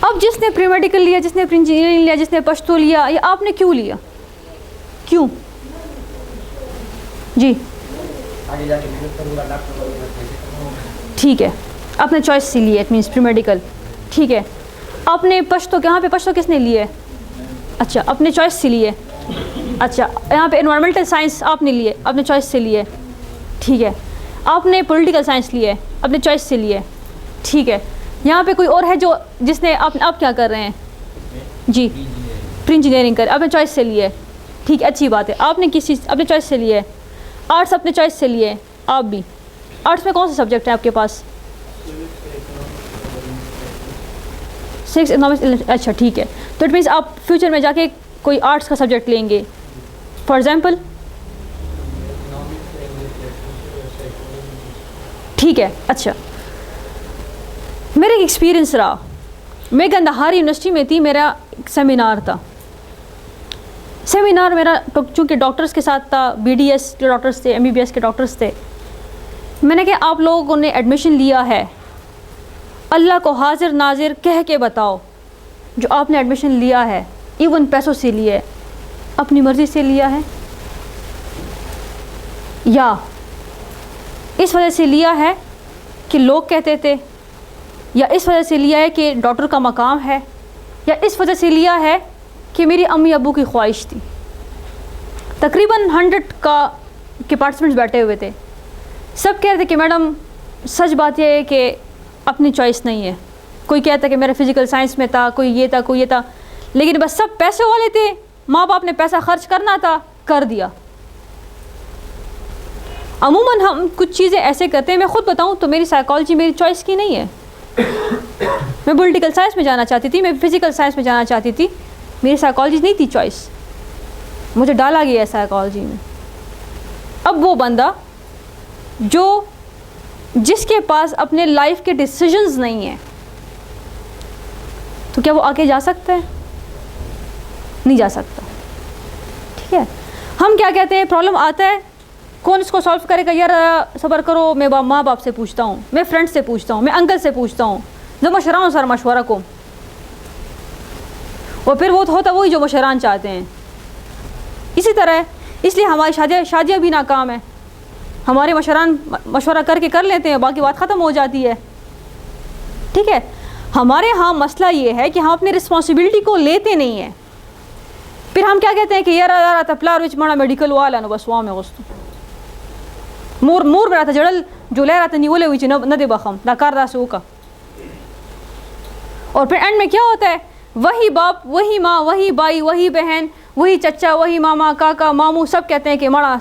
اب جس نے پری میڈیکل لیا, جس نے پری انجینئرنگ لیا, جس نے پشتو لیا, یہ آپ نے کیوں لیا؟ کیوں؟ جی ٹھیک ہے, آپ نے چوائس سے لی ہے, اٹ مینس پری میڈیکل, ٹھیک ہے. آپ نے پشتو, یہاں پہ پشتو کس نے لی ہے؟ اچھا آپ نے چوائس سے لی ہے. اچھا یہاں پہ انوائرمنٹل سائنس آپ نے لیے, آپ نے چوائس سے لی ہے, ٹھیک ہے. آپ نے پولیٹیکل سائنس لی ہے, آپ نے چوائس سے لی ہے, ٹھیک ہے. یہاں پہ کوئی اور ہے جو جس نے آپ کیا کر رہے ہیں؟ جی پری انجینئرنگ کر, آپ نے چوائس سے لی ہے, ٹھیک ہے, اچھی بات ہے. آپ نے کس چیز اپنے چوائس سے لی ہے؟ آرٹس اپنے چوائس سے لیے, آپ بھی. آرٹس میں کون سے سبجیکٹ ہیں آپ کے پاس؟ 6 اکنامکس, اچھا ٹھیک ہے. تو اٹ مینس آپ فیوچر میں جا کے کوئی آرٹس کا سبجیکٹ لیں گے, فار ایگزامپل, ٹھیک ہے. اچھا میرا ایک ایکسپیرئنس رہا, میں گندہاری یونیورسٹی میں تھی, میرا ایک سیمینار تھا. سیمینار میرا چونکہ ڈاکٹرز کے ساتھ تھا, بی ڈی ایس کے ڈاکٹرز تھے, ایم بی بی ایس کے ڈاکٹرز تھے. میں نے کہا آپ لوگوں نے ایڈمیشن لیا ہے, اللہ کو حاضر ناظر کہہ کے بتاؤ, جو آپ نے ایڈمیشن لیا ہے ایون پیسوں سے لیا ہے, اپنی مرضی سے لیا ہے یا اس وجہ سے لیا ہے کہ لوگ کہتے تھے, یا اس وجہ سے لیا ہے کہ ڈاکٹر کا مقام ہے, یا اس وجہ سے لیا ہے کہ میری امی ابو کی خواہش تھی. تقریباً 100 کے پارٹیسپینٹس بیٹھے ہوئے تھے, سب کہہ رہے تھے کہ میڈم سچ بات یہ ہے کہ اپنی چوائس نہیں ہے. کوئی کہتا کہ میرا فزیکل سائنس میں تھا, کوئی یہ تھا, کوئی یہ تھا, لیکن بس سب پیسے والے تھے, ماں باپ نے پیسہ خرچ کرنا تھا, کر دیا. عموماً ہم کچھ چیزیں ایسے کرتے ہیں, میں خود بتاؤں تو میری سائیکالوجی میری چوائس کی نہیں ہے. میں پولیٹیکل سائنس میں جانا چاہتی تھی, میں فزیکل سائنس میں جانا چاہتی تھی, میری سائیکالوجی نہیں تھی چوائس, مجھے ڈالا گیا ہے سائیکالوجی میں. اب وہ بندہ جس کے پاس اپنے لائف کے ڈیسیجنز نہیں ہیں, تو کیا وہ آگے جا سکتا ہے؟ نہیں جا سکتا, ٹھیک ہے. ہم کیا کہتے ہیں, پرابلم آتا ہے, کون اس کو سالو کرے گا؟ یار صبر کرو, میں ماں باپ سے پوچھتا ہوں, میں فرینڈ سے پوچھتا ہوں, میں انکل سے پوچھتا ہوں, جو مشورہ سر مشورہ کو, اور پھر وہ ہوتا وہی جو مشران چاہتے ہیں. اسی طرح ہے, اس لیے ہماری شادیاں بھی ناکام ہیں. ہمارے مشران مشورہ کر کے کر لیتے ہیں, باقی بات ختم ہو جاتی ہے, ٹھیک ہے. ہمارے ہاں مسئلہ یہ ہے کہ ہم اپنی رسپانسبلٹی کو لیتے نہیں ہیں. پھر ہم کیا کہتے ہیں کہ یار تپلا روچ ماڑا میڈیکل والا نو بس وہاں میں غصو مور میں رہتا جڑل جو لے رہا تھا نیولے ہوئی نہ دے بخم نہ کار دا سو کا. اور پھر اینڈ میں کیا ہوتا ہے, وہی باپ, وہی ماں, وہی بھائی, وہی بہن, وہی چچا, وہی ماما, کاکا, ماموں, سب کہتے ہیں کہ ماڑا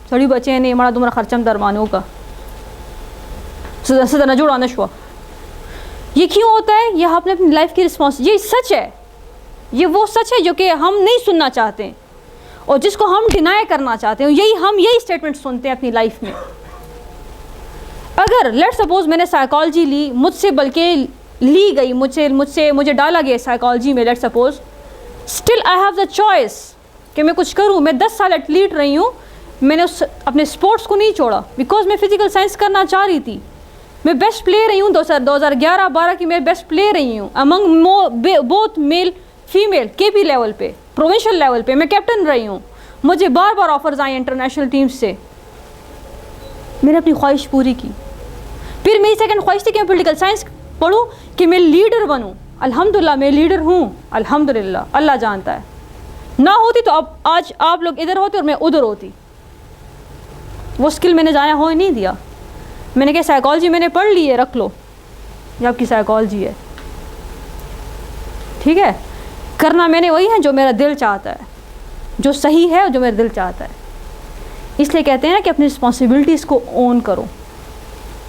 سڑی بچے نہیں, ماڑا تمہارا خرچم درمانوں کا سدا نہ جوڑا نشوا. یہ کیوں ہوتا ہے؟ یہ آپ نے اپنی لائف کی رسپانس, یہ سچ ہے, یہ وہ سچ ہے جو کہ ہم نہیں سننا چاہتے. اور جس کو ہم ڈینائی کرنا چاہتے ہیں. یہی اسٹیٹمنٹ سنتے ہیں اپنی لائف میں. اگر لیٹ سپوز میں نے سائیکالوجی لی, مجھ سے بلکہ لی گئی, مجھے ڈالا گیا سائیکالوجی میں, let suppose, still I have the choice کہ میں کچھ کروں. میں 10 سال ایتھلیٹ رہی ہوں, میں نے اپنے اسپورٹس کو نہیں چھوڑا بیکاز میں فزیکل سائنس کرنا چاہ رہی تھی. میں بیسٹ پلیئر رہی ہوں 2011-12 کی, میں بیسٹ پلیئر رہی ہوں امنگ بوتھ میل فیمیل. کے پی لیول پہ, پروونشل لیول پہ میں کیپٹن رہی ہوں. مجھے بار آفرز آئے انٹرنیشنل ٹیمز سے, میں نے اپنی خواہش پوری کی. پھر میری سیکنڈ خواہش تھی کہ میں پولیٹیکل سائنس پڑھوں, کہ میں لیڈر بنوں. الحمدللہ میں لیڈر ہوں, الحمدللہ, اللہ جانتا ہے. نہ ہوتی تو اب آج آپ لوگ ادھر ہوتے اور میں ادھر ہوتی. وہ اسکل میں نے ضائع ہونے نہیں دیا. میں نے کہا سائیکالوجی میں نے پڑھ لی ہے, رکھ لو, یہ آپ کی سائیکالوجی ہے. ٹھیک ہے, کرنا میں نے وہی ہے جو میرا دل چاہتا ہے, جو صحیح ہے, جو میرا دل چاہتا ہے. اس لیے کہتے ہیں نا کہ اپنی رسپانسبلٹیز کو اون کرو.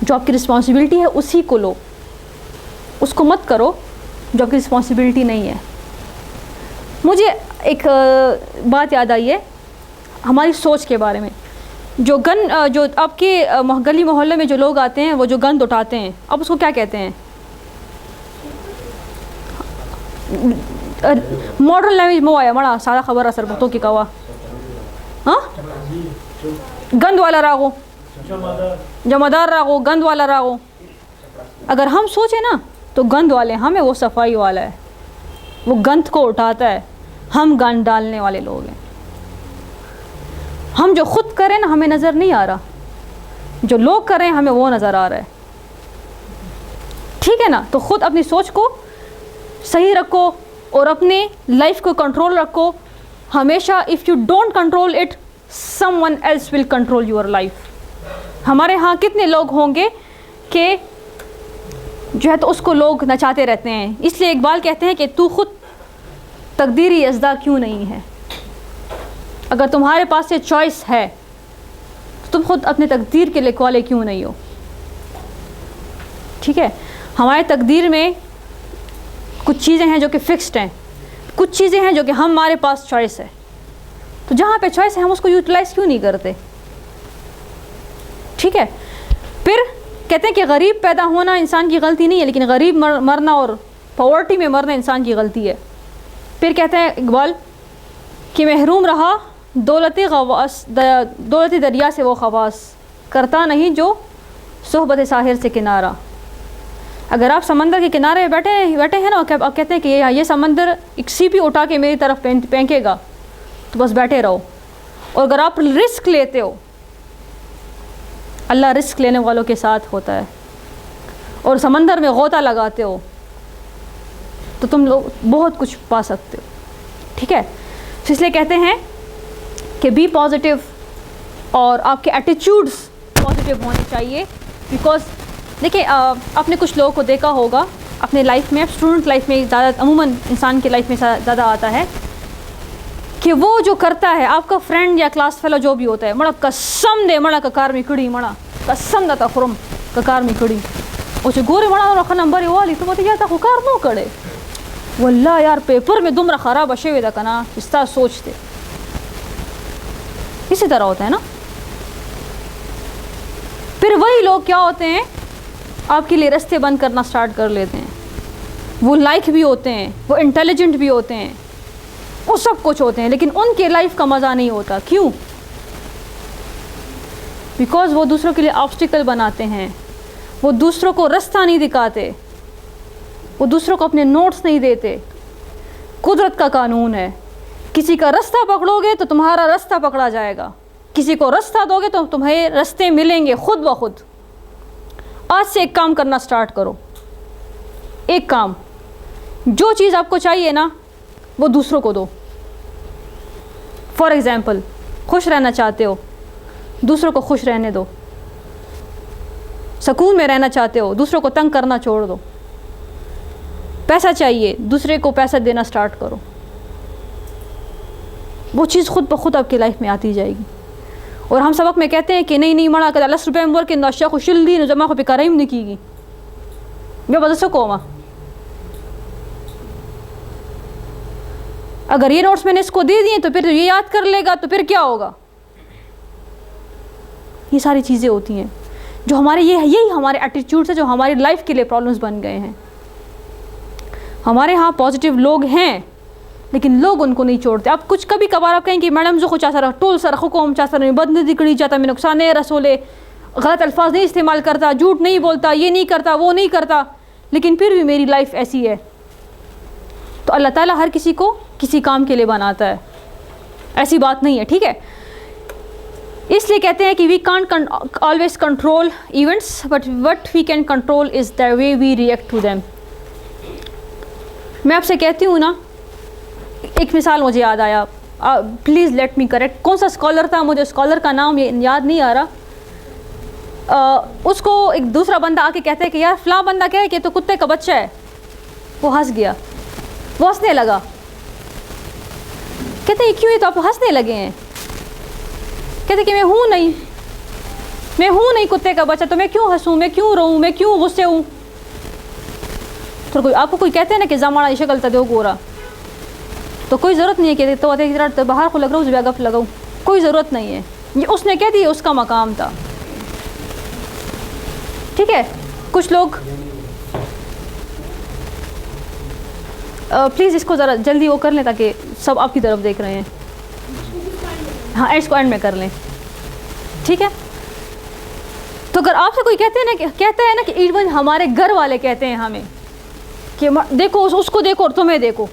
جو آپ کی رسپانسبلٹی ہے اسی کو لو, اس کو مت کرو جو آپ کی رسپانسبلٹی نہیں ہے. مجھے ایک بات یاد آئی ہے ہماری سوچ کے بارے میں. جو آپ کے گلی محلے میں جو لوگ آتے ہیں, وہ جو گند اٹھاتے ہیں, اب اس کو کیا کہتے ہیں؟ ماڈرن لینگویج میں آیا بڑا سارا خبر اثر بتوں کی کوا, ہاں, گند والا راگو, جمعدار راگو, گند والا راگو. اگر ہم سوچیں نا تو گند والے ہمیں, وہ صفائی والا ہے, وہ گند کو اٹھاتا ہے, ہم گند ڈالنے والے لوگ ہیں. ہم جو خود کریں نا ہمیں نظر نہیں آ رہا, جو لوگ کریں ہمیں وہ نظر آ رہا ہے. ٹھیک ہے نا, تو خود اپنی سوچ کو صحیح رکھو اور اپنے لائف کو کنٹرول رکھو ہمیشہ. If you don't control it, someone else will control your life. ہمارے ہاں کتنے لوگ ہوں گے کہ جو ہے تو اس کو لوگ نچاتے رہتے ہیں. اس لیے اقبال کہتے ہیں کہ تو خود تقدیری اژدہا کیوں نہیں ہے. اگر تمہارے پاس یہ چوائس ہے تو تم خود اپنے تقدیر کے لکھوالے والے کیوں نہیں ہو. ٹھیک ہے, ہمارے تقدیر میں کچھ چیزیں ہیں جو کہ فکسڈ ہیں, کچھ چیزیں ہیں جو کہ ہمارے پاس چوائس ہے. تو جہاں پہ چوائس ہے ہم اس کو یوٹیلائز کیوں نہیں کرتے. ٹھیک ہے, پھر کہتے ہیں کہ غریب پیدا ہونا انسان کی غلطی نہیں ہے, لیکن غریب مرنا اور پاورٹی میں مرنا انسان کی غلطی ہے. پھر کہتے ہیں اقبال کہ محروم رہا دولت دریا سے وہ خواص, کرتا نہیں جو صحبت ساحر سے کنارہ. اگر آپ سمندر کے کنارے بیٹھے ہیں نا, آپ کہتے ہیں کہ یہ سمندر ایک سیپی اٹھا کے میری طرف پھینکے گا, تو بس بیٹھے رہو. اور اگر آپ رسک لیتے ہو, اللہ رسک لینے والوں کے ساتھ ہوتا ہے, اور سمندر میں غوطہ لگاتے ہو تو تم لوگ بہت کچھ پا سکتے ہو. ٹھیک ہے, تو اس لیے کہتے ہیں کہ بی پازیٹیو, اور آپ کے ایٹیچیوڈس پازیٹیو ہونے چاہیے. بیکاز دیکھیں, آپ نے کچھ لوگوں کو دیکھا ہوگا اپنے لائف میں, اسٹوڈنٹ لائف میں زیادہ, عموماً انسان کی لائف میں زیادہ آتا ہے کہ وہ جو کرتا ہے, آپ کا فرینڈ یا کلاس فیلو جو بھی ہوتا ہے, مڑا قسم دے مڑا ککار میں کھڑی, مڑا قسم دا خرم ککار میں کھڑی, اسے گورے مڑا رکھا نمبر والی, تو بولتے یا تا کار نو کڑے, واللہ یار پیپر میں دمرا خراب اشے ہوئے دا کنا, اس طرح سوچتے. اسی طرح ہوتا ہے نا. پھر وہی لوگ کیا ہوتے ہیں, آپ کے لیے رستے بند کرنا سٹارٹ کر لیتے ہیں. وہ لائک بھی ہوتے ہیں, وہ انٹیلیجنٹ بھی ہوتے ہیں, وہ سب کچھ ہوتے ہیں, لیکن ان کے لائف کا مزہ نہیں ہوتا. کیوں؟ بیکاز وہ دوسروں کے لیے آبسٹیکل بناتے ہیں, وہ دوسروں کو رستہ نہیں دکھاتے, وہ دوسروں کو اپنے نوٹس نہیں دیتے. قدرت کا قانون ہے, کسی کا رستہ پکڑو گے تو تمہارا رستہ پکڑا جائے گا, کسی کو رستہ دو گے تو تمہیں رستے ملیں گے خود بخود. آج سے ایک کام کرنا سٹارٹ کرو, ایک کام, جو چیز آپ کو چاہیے نا وہ دوسروں کو دو. فار ایگزامپل, خوش رہنا چاہتے ہو, دوسروں کو خوش رہنے دو. سکون میں رہنا چاہتے ہو, دوسروں کو تنگ کرنا چھوڑ دو. پیسہ چاہیے, دوسرے کو پیسہ دینا سٹارٹ کرو. وہ چیز خود بخود آپ کی لائف میں آتی جائے گی. اور ہم سبق میں کہتے ہیں کہ نہیں مڑا کہ 10 روپے مور کے نشہ کو شل دی جمع کو پکاریم نہیں کی گی, میں بدل سکو ماں. اگر یہ نوٹس میں نے اس کو دے دیے تو پھر یہ یاد کر لے گا تو پھر کیا ہوگا. یہ ساری چیزیں ہوتی ہیں جو ہمارے یہی ہمارے ایٹیٹیوڈ سے جو ہماری لائف کے لیے پرابلمس بن گئے ہیں. ہمارے ہاں پازیٹیو لوگ ہیں لیکن لوگ ان کو نہیں چھوڑتے. اب کچھ کبھی کبھار آپ کہیں کہ میڈم جو چاہ سر ٹول سر حکوم چاہ سر بد نہیں دکڑی چاہتا میں نقصان رسولے غلط الفاظ نہیں استعمال کرتا, جھوٹ نہیں بولتا, یہ نہیں کرتا, وہ نہیں کرتا, لیکن پھر بھی میری لائف ایسی ہے. تو اللہ تعالیٰ ہر کسی کو کسی کام کے لیے بناتا ہے, ایسی بات نہیں ہے. ٹھیک ہے, اس لیے کہتے ہیں کہ we can't always control events but what we can control is the way we react to them. میں آپ سے کہتی ہوں نا, ایک مثال مجھے یاد آیا, پلیز لیٹ می کریکٹ, کون سا اسکالر تھا, مجھے اسکالر کا نام یاد نہیں آ رہا. اس کو ایک دوسرا بندہ آ کے کہتا ہے کہ یار فلاں بندہ کہہ ہے کہ تو کتے کا بچہ ہے. وہ ہنس گیا, وہ ہنسنے لگا. کہتے ہیں کیوں, یہ تو آپ ہنسنے لگے ہیں. کہتے کہ میں ہوں نہیں کتے کا بچہ, تو میں کیوں ہنسوں, میں کیوں روؤں, میں کیوں غصے ہوں. تو کوئی آپ کو کوئی کہتے ہیں نا کہ زمانہ یہ شکل تا دو گورا, تو کوئی ضرورت نہیں ہے کہ تو باہر کو لگ رہا ہوں اس گپ لگاؤں, کوئی ضرورت نہیں ہے. یہ اس نے کہہ دی, اس کا مقام تھا. ٹھیک ہے, کچھ لوگ پلیز اس کو ذرا جلدی وہ کر لیں تاکہ سب آپ کی طرف دیکھ رہے ہیں. ہاں اس کو اینڈ میں کر لیں. ٹھیک ہے, تو اگر آپ سے کوئی کہتا ہے نا کہ ایون ہمارے گھر والے کہتے ہیں ہمیں کہ دیکھو اس کو دیکھو اور تمہیں دیکھو,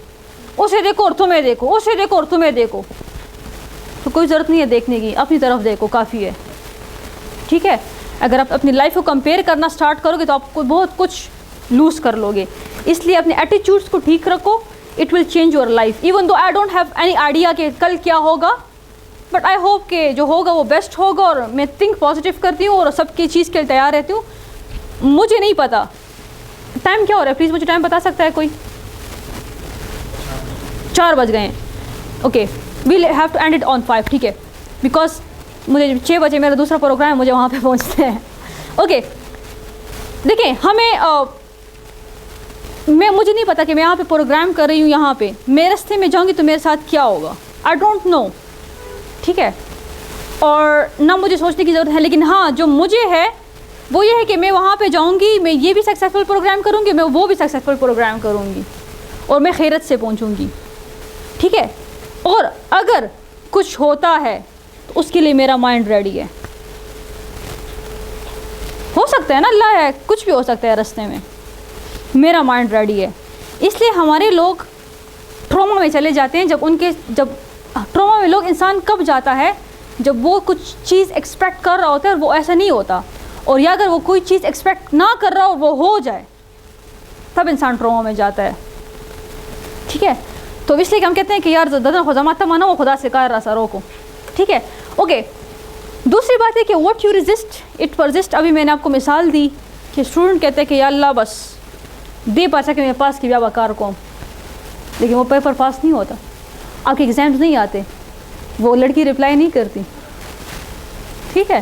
اسے دیکھو اور تمہیں دیکھو, اسے دیکھو اور تمہیں دیکھو, تو کوئی ضرورت نہیں ہے دیکھنے کی, اپنی طرف دیکھو کافی ہے. ٹھیک ہے, اگر آپ اپنی لائف کو کمپیئر کرنا سٹارٹ کرو گے تو آپ کو بہت کچھ لوز کر لو گے. اس لیے اپنے ایٹیٹیوڈس کو ٹھیک رکھو, it will change your life. Even though I don't have any idea کہ کل کیا ہوگا, بٹ آئی ہوپ کہ جو ہوگا وہ بیسٹ ہوگا, اور میں تھنک پازیٹیو کرتی ہوں اور سب کی چیز کے لیے تیار رہتی ہوں. مجھے نہیں پتا ٹائم کیا ہو رہا ہے, پلیز مجھے ٹائم بتا سکتا ہے کوئی؟ 4 بج گئے ہیں. Okay, well have to end it on 5. ٹھیک ہے, بیکاز مجھے 6 بجے میرا دوسرا پروگرام ہے, مجھے وہاں پہ پہنچتے ہیں. اوکے, دیکھیں مجھے نہیں پتا کہ میں یہاں پہ پروگرام کر رہی ہوں, یہاں پہ میں راستے میں جاؤں گی تو میرے ساتھ کیا ہوگا, آئی ڈونٹ نو. ٹھیک ہے, اور نہ مجھے سوچنے کی ضرورت ہے, لیکن ہاں جو مجھے ہے وہ یہ ہے کہ میں وہاں پہ جاؤں گی, میں یہ بھی سکسیزفل پروگرام کروں گی, میں وہ بھی سکسیزفل پروگرام کروں گی, اور میں خیرت سے پہنچوں گی. ٹھیک ہے, اور اگر کچھ ہوتا ہے تو اس کے لیے میرا مائنڈ ریڈی ہے. ہو سکتا ہے نا, اللہ ہے, کچھ بھی ہو سکتا ہے راستے میں, میرا مائنڈ ریڈی ہے. اس لیے ہمارے لوگ ٹراما میں چلے جاتے ہیں. جب ٹراما میں لوگ انسان کب جاتا ہے, جب وہ کچھ چیز ایکسپیکٹ کر رہا ہوتا ہے اور وہ ایسا نہیں ہوتا, اور یا اگر وہ کوئی چیز ایکسپیکٹ نہ کر رہا اور وہ ہو جائے, تب انسان ٹراما میں جاتا ہے. ٹھیک ہے, تو اس لیے کہ ہم کہتے ہیں کہ یار ددن خزامات مانا وہ خدا سے کہہ رہا سروں کو. ٹھیک ہے, اوکے. دوسری بات ہے کہ واٹ یو ریزسٹ اٹ پرزسٹ. ابھی میں نے آپ کو مثال دی کہ اسٹوڈنٹ کہتے ہیں کہ یا اللہ بس دے پاسا کہ میرے پاس کی بیابہ کار کو, لیکن وہ پیپر پاس نہیں ہوتا, آپ کے ایگزامز نہیں آتے, وہ لڑکی رپلائی نہیں کرتی. ٹھیک ہے,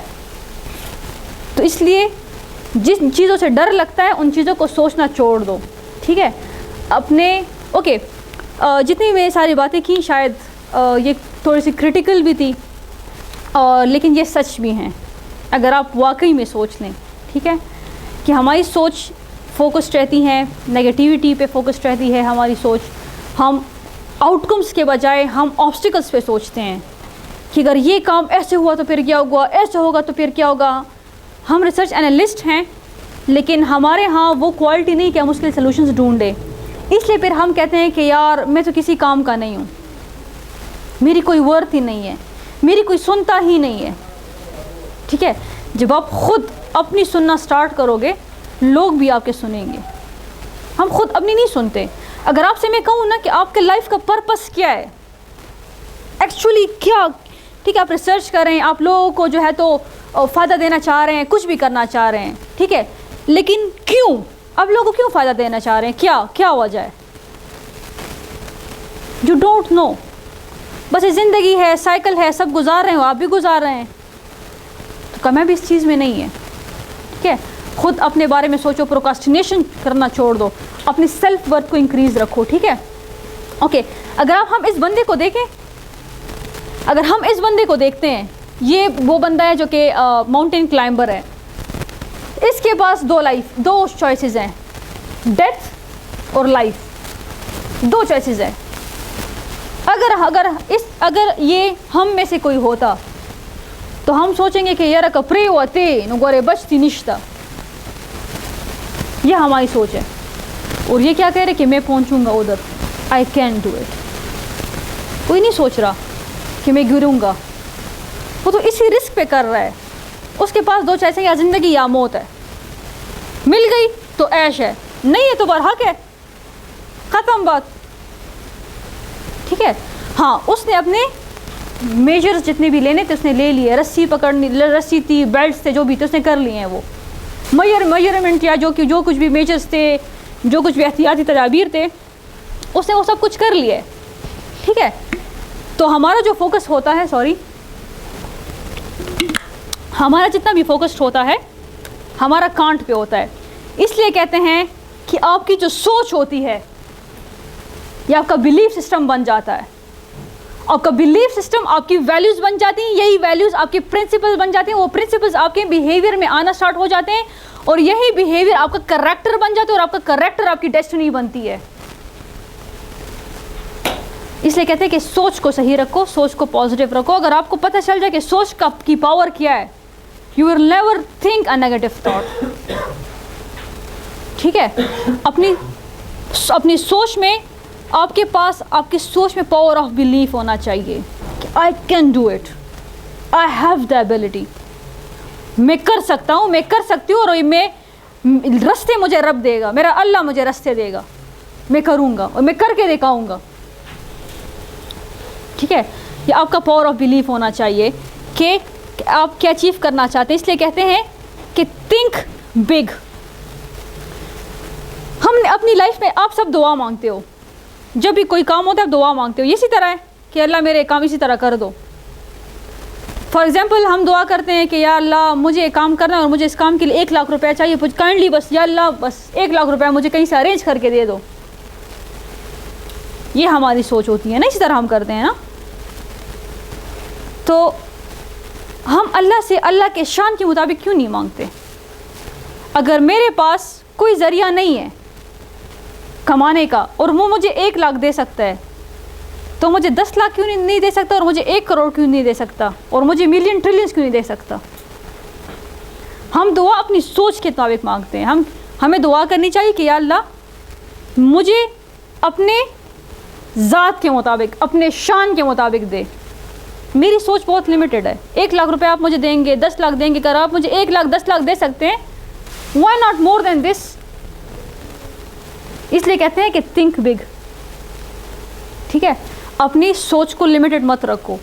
تو اس لیے جن چیزوں سے ڈر لگتا ہے ان چیزوں کو سوچنا چھوڑ دو. ٹھیک ہے, اپنے اوکے جتنی میں ساری باتیں کی شاید یہ تھوڑی سی کرٹیکل بھی تھی, لیکن یہ سچ بھی ہیں اگر آپ واقعی میں سوچ لیں. ٹھیک ہے, کہ ہماری سوچ فوکسڈ رہتی ہیں, نگیٹیوٹی پہ فوکسڈ رہتی ہے ہماری سوچ. ہم آؤٹ کمس کے بجائے ہم آبسٹیکلس پہ سوچتے ہیں کہ اگر یہ کام ایسے ہوا تو پھر کیا ہوگا, ایسے ہوگا تو پھر کیا ہوگا. ہم ریسرچ انالسٹ ہیں, لیکن ہمارے ہاں وہ کوالٹی نہیں کہ ہم اس کے سلوشنز ڈھونڈیں. اس لیے پھر ہم کہتے ہیں کہ یار میں تو کسی کام کا نہیں ہوں, میری کوئی ورتھ ہی نہیں ہے, میری کوئی سنتا ہی نہیں ہے. ٹھیک ہے, جب آپ خود اپنی سننا سٹارٹ کرو گے لوگ بھی آپ کے سنیں گے. ہم خود اپنی نہیں سنتے. اگر آپ سے میں کہوں نا کہ آپ کے لائف کا پرپس کیا ہے, ایکچولی کیا, ٹھیک ہے, آپ ریسرچ کر رہے ہیں, آپ لوگوں کو جو ہے تو فائدہ دینا چاہ رہے ہیں, کچھ بھی کرنا چاہ رہے ہیں. ٹھیک ہے, لیکن کیوں, آپ لوگوں کو کیوں فائدہ دینا چاہ رہے ہیں, کیا وجہ ہے؟ You don't know. بس یہ زندگی ہے, سائیکل ہے, سب گزار رہے ہو, آپ بھی گزار رہے ہیں, تو کمی بھی اس چیز میں نہیں ہے. ٹھیک ہے, خود اپنے بارے میں سوچو, پروکاسٹینیشن کرنا چھوڑ دو, اپنی سیلف ورتھ کو انکریز رکھو. ٹھیک ہے, اوکے. اگر ہم اس بندے کو دیکھیں، اگر ہم اس بندے کو دیکھتے ہیں، یہ وہ بندہ ہے جو کہ ماؤنٹین کلائمبر ہے. اس کے پاس دو چوائسیز ہیں، ڈیتھ اور لائف، دو چوائسیز ہیں. اگر یہ ہم میں سے کوئی ہوتا تو ہم سوچیں گے کہ یار کپڑے ہوتے نگورے بچتی نشتا. یہ ہماری سوچ ہے. اور یہ کیا کہہ رہے کہ میں پہنچوں گا ادھر، آئی کین ڈو اٹ. کوئی نہیں سوچ رہا کہ میں گروں گا، وہ تو اسی رسک پہ کر رہا ہے. اس کے پاس دو چوائسیں، یا زندگی یا موت ہے. مل گئی تو عیش ہے، نہیں ہے تو برحق ہے، ختم بات. ٹھیک ہے. ہاں اس نے اپنے میجرز جتنے بھی لینے تھے اس نے لے لیے، رسی پکڑنی، رسی تھی، بیلٹس تھے، جو بھی تھے اس نے کر لیے ہیں. وہ میجرمنٹ یا جو کچھ بھی میجرز تھے، جو کچھ بھی احتیاطی تدابیر تھے، اس نے وہ سب کچھ کر لیا ہے. ٹھیک ہے. تو ہمارا جو فوکس ہوتا ہے، ہمارا جتنا بھی فوکس ہوتا ہے ہمارا کانٹ پہ ہوتا ہے. اس لیے کہتے ہیں کہ آپ کی جو سوچ ہوتی ہے یہ آپ کا بلیف سسٹم بن جاتا ہے. آپ کا بلیف سسٹم آپ کی ویلیوز بن جاتی ہیں، یہی ویلیوز آپ کے پرنسپل بن جاتے ہیں، وہ پرنسپلز آپ کے بیہیویئر میں آنا سٹارٹ ہو جاتے ہیں، اور یہی بیہیویئر آپ کا کریکٹر بن جاتا ہے، اور آپ کا کریکٹر آپ کی ڈیسٹنی بنتی ہے. اس لیے کہتے ہیں کہ سوچ کو صحیح رکھو، سوچ کو پازیٹیو رکھو. اگر آپ کو پتہ چل جائے کہ سوچ کی پاور کیا ہے، you will never think a negative thought. ٹھیک ہے. اپنی سوچ میں آپ کے پاس، آپ کی سوچ میں پاور آف بلیف ہونا چاہیے کہ I can do it, I have the ability, میں کر سکتا ہوں، میں کر سکتی ہوں، اور میں رستے مجھے رب دے گا، میرا اللہ مجھے رستے دے گا، میں کروں گا اور میں کر کے دکھاؤں گا. ٹھیک ہے. یہ آپ کا پاور آف بلیف ہونا چاہیے کہ آپ کیا اچیو کرنا چاہتے ہیں. اس لیے کہتے ہیں کہ تھنک بگ. ہم نے اپنی لائف میں، آپ سب دعا مانگتے ہو، جب بھی کوئی کام ہوتا ہے آپ دعا مانگتے ہو. اسی طرح ہے کہ اللہ میرے کام اسی طرح کر دو. فار ایگزامپل ہم دعا کرتے ہیں کہ یا اللہ مجھے کام کرنا ہے اور مجھے اس کام کے لیے 1 لاکھ روپے چاہیے، کائنڈلی بس یا اللہ بس 1 لاکھ روپے مجھے کہیں سے ارینج کر کے دے دو. یہ ہماری سوچ ہوتی ہے نا، اسی طرح ہم کرتے ہیں نا. تو ہم اللہ سے اللہ کے شان کے مطابق کیوں نہیں مانگتے؟ اگر میرے پاس کوئی ذریعہ نہیں ہے کمانے کا اور وہ مجھے 1 لاکھ دے سکتا ہے، تو مجھے 10 لاکھ کیوں نہیں دے سکتا، اور مجھے 1 کروڑ کیوں نہیں دے سکتا، اور مجھے ملین ٹریلینز کیوں نہیں دے سکتا؟ ہم دعا اپنی سوچ کے مطابق مانگتے ہیں. ہمیں دعا کرنی چاہیے کہ یا اللہ مجھے اپنے ذات کے مطابق، اپنے شان کے مطابق دے. میری سوچ بہت لمیٹڈ ہے. 1 لاکھ روپے آپ مجھے دیں گے، 10 لاکھ دیں گے، اگر آپ مجھے 1 لاکھ 10 لاکھ دے سکتے ہیں، وائی ناٹ مور دین دس. اس لیے کہتے ہیں کہ تھنک بگ. ٹھیک ہے. اپنی سوچ کو لمیٹڈ مت رکھو،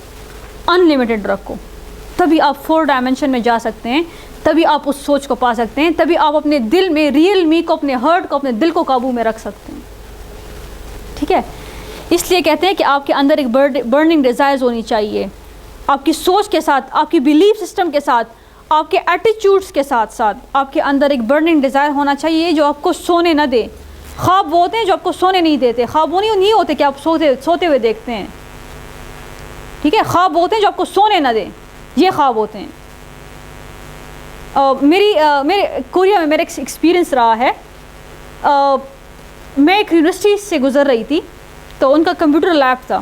ان لمیٹڈ رکھو. تبھی آپ 4 ڈائمینشن میں جا سکتے ہیں، تبھی آپ اس سوچ کو پا سکتے ہیں، تبھی آپ اپنے دل میں ریئل می کو، اپنے ہرٹ کو، اپنے دل کو قابو میں رکھ سکتے ہیں. ٹھیک ہے. اس لیے کہتے ہیں کہ آپ کے اندر ایک برننگ ڈیزائرز ہونی چاہیے. آپ کی سوچ کے ساتھ، آپ کی بلیف سسٹم کے ساتھ، آپ کے ایٹیچیوڈس کے ساتھ ساتھ آپ کے اندر ایک برننگ ڈیزائر ہونا چاہیے جو آپ کو سونے نہ دے. خواب وہ ہوتے ہیں جو آپ کو سونے نہیں دیتے. خواب وہ نہیں ہوتے کہ آپ سوتے ہوئے دیکھتے ہیں. ٹھیک ہے. خواب وہ ہوتے ہیں جو آپ کو سونے نہ دیں. یہ خواب ہوتے ہیں. میرے کوریا میں میرا ایک ایکسپیرئنس رہا ہے. میں ایک یونیورسٹی سے گزر رہی تھی، تو ان کا کمپیوٹر لیب تھا.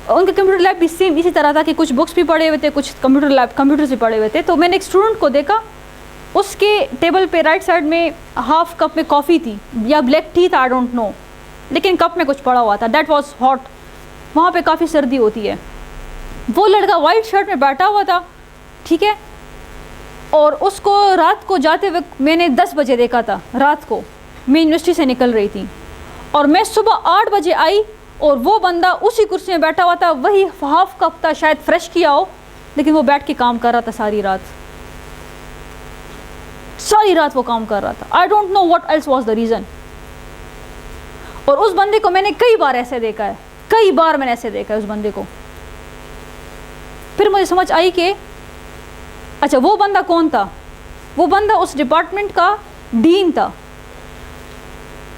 ان کا کمپیوٹر لیب بھی سیم اسی طرح تھا کہ کچھ بکس بھی پڑھے ہوئے تھے، کچھ کمپیوٹرز بھی پڑھے ہوئے تھے. تو میں نے ایک اسٹوڈنٹ کو دیکھا، اس کے ٹیبل پہ رائٹ سائڈ میں ہاف کپ میں کافی تھی یا بلیک ٹی تھا، آئی ڈونٹ نو، لیکن کپ میں کچھ پڑا ہوا تھا. That was hot. وہاں پہ کافی سردی ہوتی ہے. وہ لڑکا وائٹ شرٹ میں بیٹھا ہوا تھا. ٹھیک ہے. اور اس کو رات کو جاتے وقت میں نے 10 بجے دیکھا تھا. رات کو میں یونیورسٹی سے نکل رہی تھی، اور میں صبح 8 بجے آئی، اور وہ بندہ اسی کرسی میں بیٹھا ہوا تھا. وہی ہاف کپ تھا، شاید فریش کیا ہو، لیکن وہ بیٹھ کے کام کر رہا تھا ساری رات. ساری رات وہ کام کر رہا تھا. I don't know what else was the reason. اور اس بندے کو میں نے کئی بار ایسے دیکھا ہے، کئی بار میں نے ایسے دیکھا ہے اس بندے کو. پھر مجھے سمجھ آئی کہ اچھا وہ بندہ کون تھا. وہ بندہ اس ڈپارٹمنٹ کا ڈین تھا،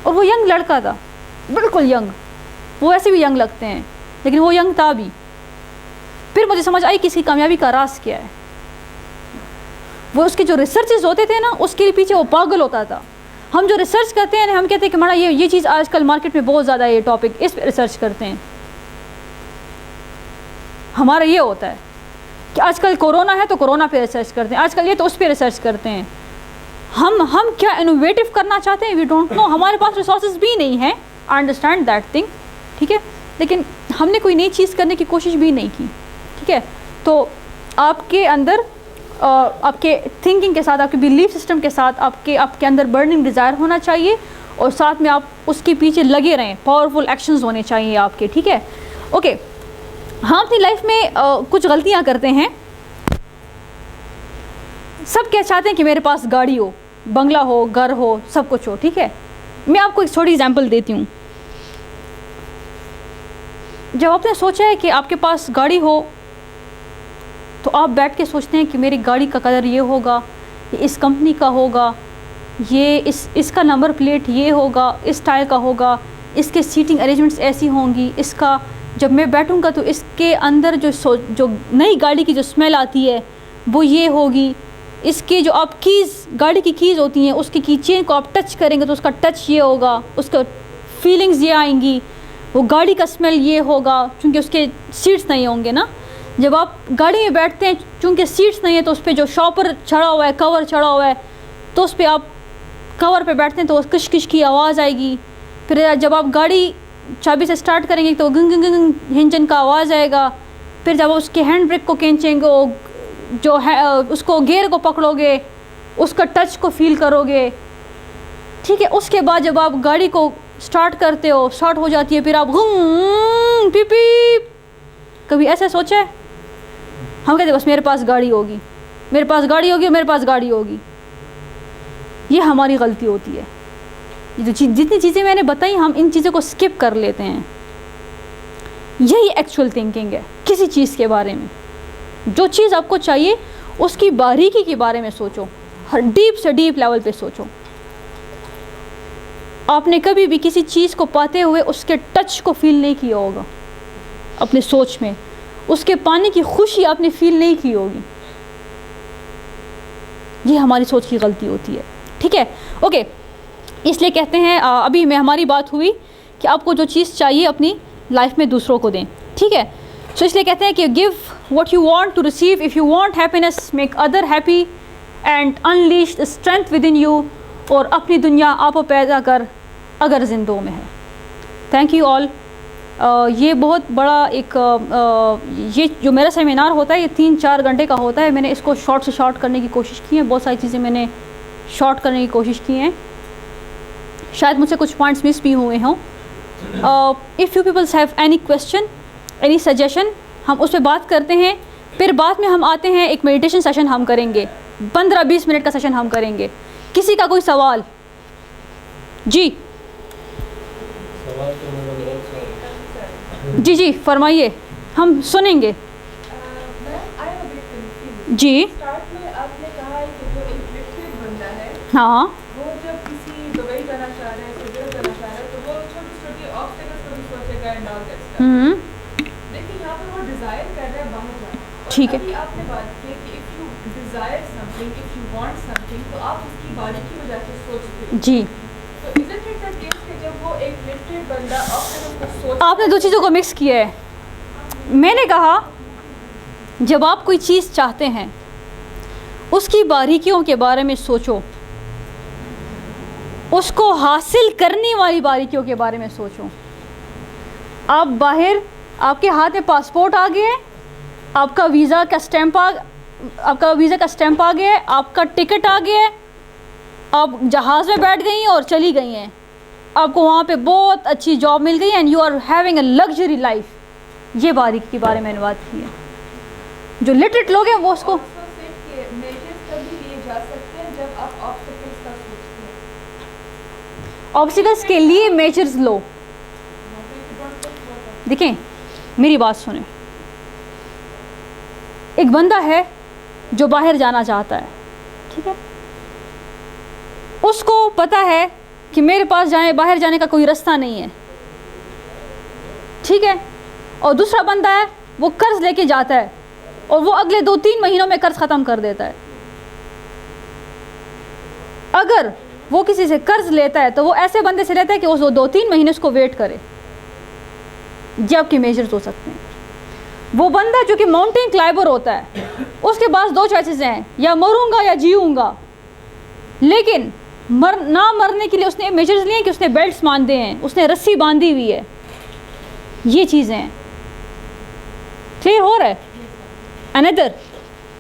اور وہ ینگ لڑکا تھا، بالکل ینگ. وہ ایسے بھی ینگ لگتے ہیں لیکن وہ ینگ تھا بھی. پھر مجھے سمجھ آئی کہ اس کی کامیابی کا راز کیا ہے. وہ اس کے جو ریسرچز ہوتے تھے نا اس کے پیچھے وہ پاگل ہوتا تھا. ہم جو ریسرچ کرتے ہیں ہم کہتے ہیں کہ ماڑا یہ چیز آج کل مارکیٹ میں بہت زیادہ ہے, یہ ٹاپک, اس پہ ریسرچ کرتے ہیں. ہمارا یہ ہوتا ہے کہ آج کل کورونا ہے تو کورونا پہ ریسرچ کرتے ہیں, آج کل یہ تو اس پہ ریسرچ کرتے ہیں. ہم کیا انوویٹو کرنا چاہتے ہیں وی ڈونٹ نو. ہمارے پاس ریسورسز بھی نہیں ہیں, آئی انڈرسٹینڈ دیٹ تھنگ, ٹھیک ہے, لیکن ہم نے کوئی نئی چیز کرنے کی کوشش بھی نہیں کی, ٹھیک ہے. تو آپ کے اندر آپ کے تھنکنگ کے ساتھ, آپ کے بلیف سسٹم کے ساتھ آپ کے اندر برننگ ڈیزائر ہونا چاہیے, اور ساتھ میں آپ اس کے پیچھے لگے رہیں, پاورفل ایکشنز ہونے چاہیے آپ کے, ٹھیک ہے. اوکے, ہم اپنی لائف میں کچھ غلطیاں کرتے ہیں. سب کیا چاہتے ہیں کہ میرے پاس گاڑی ہو, بنگلہ ہو, گھر ہو, سب کچھ ہو, ٹھیک ہے. میں آپ کو ایک چھوٹی ایگزامپل دیتی ہوں. جب آپ نے سوچا ہے کہ آپ کے پاس گاڑی ہو تو آپ بیٹھ کے سوچتے ہیں کہ میری گاڑی کا کلر یہ ہوگا, یہ اس کمپنی کا ہوگا, یہ اس کا نمبر پلیٹ یہ ہوگا, اس ٹائر کا ہوگا, اس کے سیٹنگ ارینجمنٹس ایسی ہوں گی, اس کا جب میں بیٹھوں گا تو اس کے اندر جو نئی گاڑی کی جو اسمیل آتی ہے وہ یہ ہوگی, اس کے جو آپ کیز, گاڑی کی کیز ہوتی ہیں, اس کی کی چین کو آپ ٹچ کریں گے تو اس کا ٹچ یہ ہوگا, اس کا فیلنگز یہ آئیں گی, وہ گاڑی کا اسمیل یہ ہوگا, چونکہ اس کے سیٹس نہیں ہوں گے نا. جب آپ گاڑی میں بیٹھتے ہیں چونکہ سیٹس نہیں ہیں تو اس پہ جو شاپر چڑھا ہوا ہے, کور چڑھا ہوا ہے, تو اس پہ آپ کور پہ بیٹھتے ہیں تو کش کش کی آواز آئے گی. پھر جب آپ گاڑی چابی سے اسٹارٹ کریں گے تو گنگ گنگ گنگ انجن کا آواز آئے گا. پھر جب اس کے ہینڈ بریک کو کھینچیں گے, جو ہے اس کو گیئر کو پکڑو گے, اس کا ٹچ کو فیل کرو گے, ٹھیک ہے. اس کے بعد جب آپ گاڑی کو اسٹارٹ کرتے ہو, اسٹارٹ ہو جاتی ہے, پھر آپ گم پی پی. کبھی ایسا سوچا ہے؟ ہم کہتے ہیں بس میرے پاس گاڑی ہوگی, میرے پاس گاڑی ہوگی, میرے پاس گاڑی ہوگی. یہ ہماری غلطی ہوتی ہے. جتنی چیزیں میں نے بتائی ہم ان چیزوں کو اسکپ کر لیتے ہیں. یہی ایکچوئل تھنکنگ ہے کسی چیز کے بارے میں. جو چیز آپ کو چاہیے اس کی باریکی کے بارے میں سوچو, ہر ڈیپ سے ڈیپ لیول پہ سوچو. آپ نے کبھی بھی کسی چیز کو پاتے ہوئے اس کے ٹچ کو فیل نہیں کیا ہوگا اپنے سوچ میں, اس کے پانے کی خوشی آپ نے فیل نہیں کی ہوگی. یہ ہماری سوچ کی غلطی ہوتی ہے, ٹھیک ہے. اوکے, اس لیے کہتے ہیں ابھی میں ہماری بات ہوئی کہ آپ کو جو چیز چاہیے اپنی لائف میں دوسروں کو دیں, ٹھیک ہے. سو اس لیے کہتے ہیں کہ give what you want to receive. If you want happiness make other happy and unleash the strength within you. اور اپنی دنیا آپ پیدا کر اگر زندوں میں ہے. Thank you all. یہ بہت بڑا ایک یہ جو میرا سیمینار ہوتا ہے یہ 3-4 گھنٹے کا ہوتا ہے. میں نے اس کو شارٹ سے شارٹ کرنے کی کوشش کی ہے, بہت ساری چیزیں میں نے شارٹ کرنے کی کوشش کی ہیں. شاید مجھ سے کچھ پوائنٹس مس بھی ہوئے ہوں. If you peoples have any question, any suggestion, ہم اس پہ بات کرتے ہیں. پھر بعد میں ہم آتے ہیں ایک میڈیٹیشن سیشن ہم کریں گے, 15-20 منٹ کا سیشن ہم کریں گے. کسی کا کوئی سوال؟ جی جی جی فرمائیے, ہم سنیں گے. جی ہاں ٹھیک ہے. جی آپ نے دو چیزوں کو مکس کیا ہے. میں نے کہا جب آپ کوئی چیز چاہتے ہیں اس کی باریکیوں کے بارے میں سوچو, اس کو حاصل کرنے والی باریکیوں کے بارے میں سوچو. آپ باہر, آپ کے ہاتھ میں پاسپورٹ آ گیا ہے, آپ کا ویزا کا اسٹیمپ آ گیا ہے, آپ کا ٹکٹ آ گیا ہے, آپ جہاز میں بیٹھ گئی ہیں اور چلی گئی ہیں, آپ کو وہاں پہ بہت اچھی جاب مل گئی and you are having a luxury life. یہ باریکی کے بارے میں نے بات کی ہے. جو لٹریٹ لوگ ہیں وہ اس کو آبسٹیکلس کے لیے میجرز لو. دیکھیں میری بات سنیں, ایک بندہ ہے جو باہر جانا چاہتا ہے, ٹھیک ہے, اس کو پتا ہے کہ میرے پاس باہر جانے کا کوئی راستہ نہیں ہے. ٹھیک ہے, اور دوسرا بندہ ہے وہ قرض لے کے جاتا ہے اور وہ اگلے 2-3 مہینوں میں قرض ختم کر دیتا ہے. اگر وہ کسی سے قرض لیتا ہے تو وہ ایسے بندے سے لیتا ہے کہ وہ 2-3 مہینے اس کو ویٹ کرے. یہ آپ کے میجرز ہو سکتے ہیں. وہ بندہ جو کہ ماؤنٹین کلائبر ہوتا ہے, اس کے پاس 2 چوائسز ہیں, یا مروں گا یا جیوں گا. لیکن نہ مرنے کے لیے اس نے میجرز لیے ہیں کہ اس نے بیلٹس باندھے ہیں, اس نے رسی باندھی ہوئی ہے. یہ چیزیں ہیں. کلیئر ہو رہا ہے؟ اندر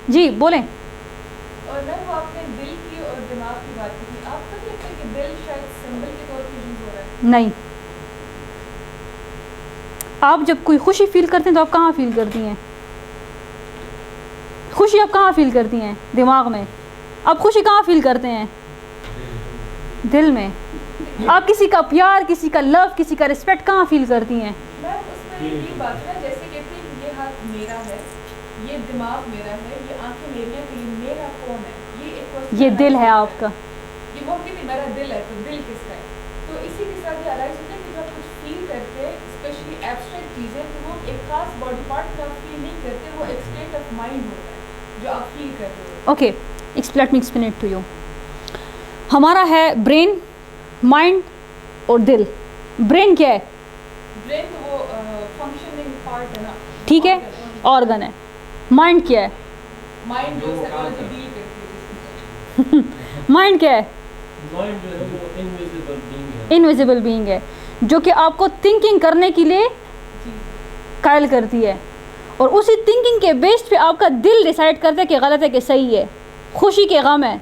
جی بولیں. اور میم وہ آپ نے دل کی اور دماغ کی بات کی, آپ کو نہیں لگتا کہ دل شاید سمبل کے طور پہ یوز ہو رہا ہے؟ نہیں, آپ جب کوئی خوشی فیل کرتے ہیں تو آپ کہاں فیل کرتی ہیں؟ خوشی آپ کہاں فیل کرتی ہیں؟ دماغ میں. آپ خوشی کہاں فیل کرتے ہیں؟ دل میں. آپ کسی کا پیار, کسی کا لو, کسی کا رسپیکٹ کہاں فیل کرتی ہیں؟ میم اس میں یہ بات ہے جیسے کہتے ہیں کہ یہ ہاتھ میرا ہے, یہ دماغ میرا ہے, یہ آنکھیں میری ہیں, تو یہ میرا کون ہے؟ یہ دل ہے آپ کا. یہ وہ کہ میرا دل ہے, تو دل کس کا ہے؟ تو اسی کے ساتھ یہ الائز ہوتا ہے کہ جب کچھ فیل کرتے ہیں اسپیشلی ایبسٹریکٹ چیزیں, تو وہ ایک خاص باڈی پارٹ میں آپ فیل نہیں کرتے, وہ ایک اسٹیٹ آف مائنڈ ہوتا ہے جو آپ فیل کرتے ہو. Okay, let me explain it to you. ہمارا ہے برین, مائنڈ اور دل. برین کیا ہے؟ برین تو وہ فنکشننگ پارٹ ہے نا, ٹھیک ہے, آرگن ہے. مائنڈ کیا ہے؟ مائنڈ جو سائیکالوجی ڈیل کرتی ہے. مائنڈ کیا ہے؟ مائنڈ جو ہے وہ انویزیبل بینگ ہے. انویزیبل بینگ ہے جو کہ آپ کو تھنکنگ کرنے کے لیے قائل کرتی ہے, اور اسی تھنکنگ کے بیس پہ آپ کا دل ڈیسائیڈ کرتا ہے کہ غلط ہے کہ صحیح ہے, خوشی کے غم ہے.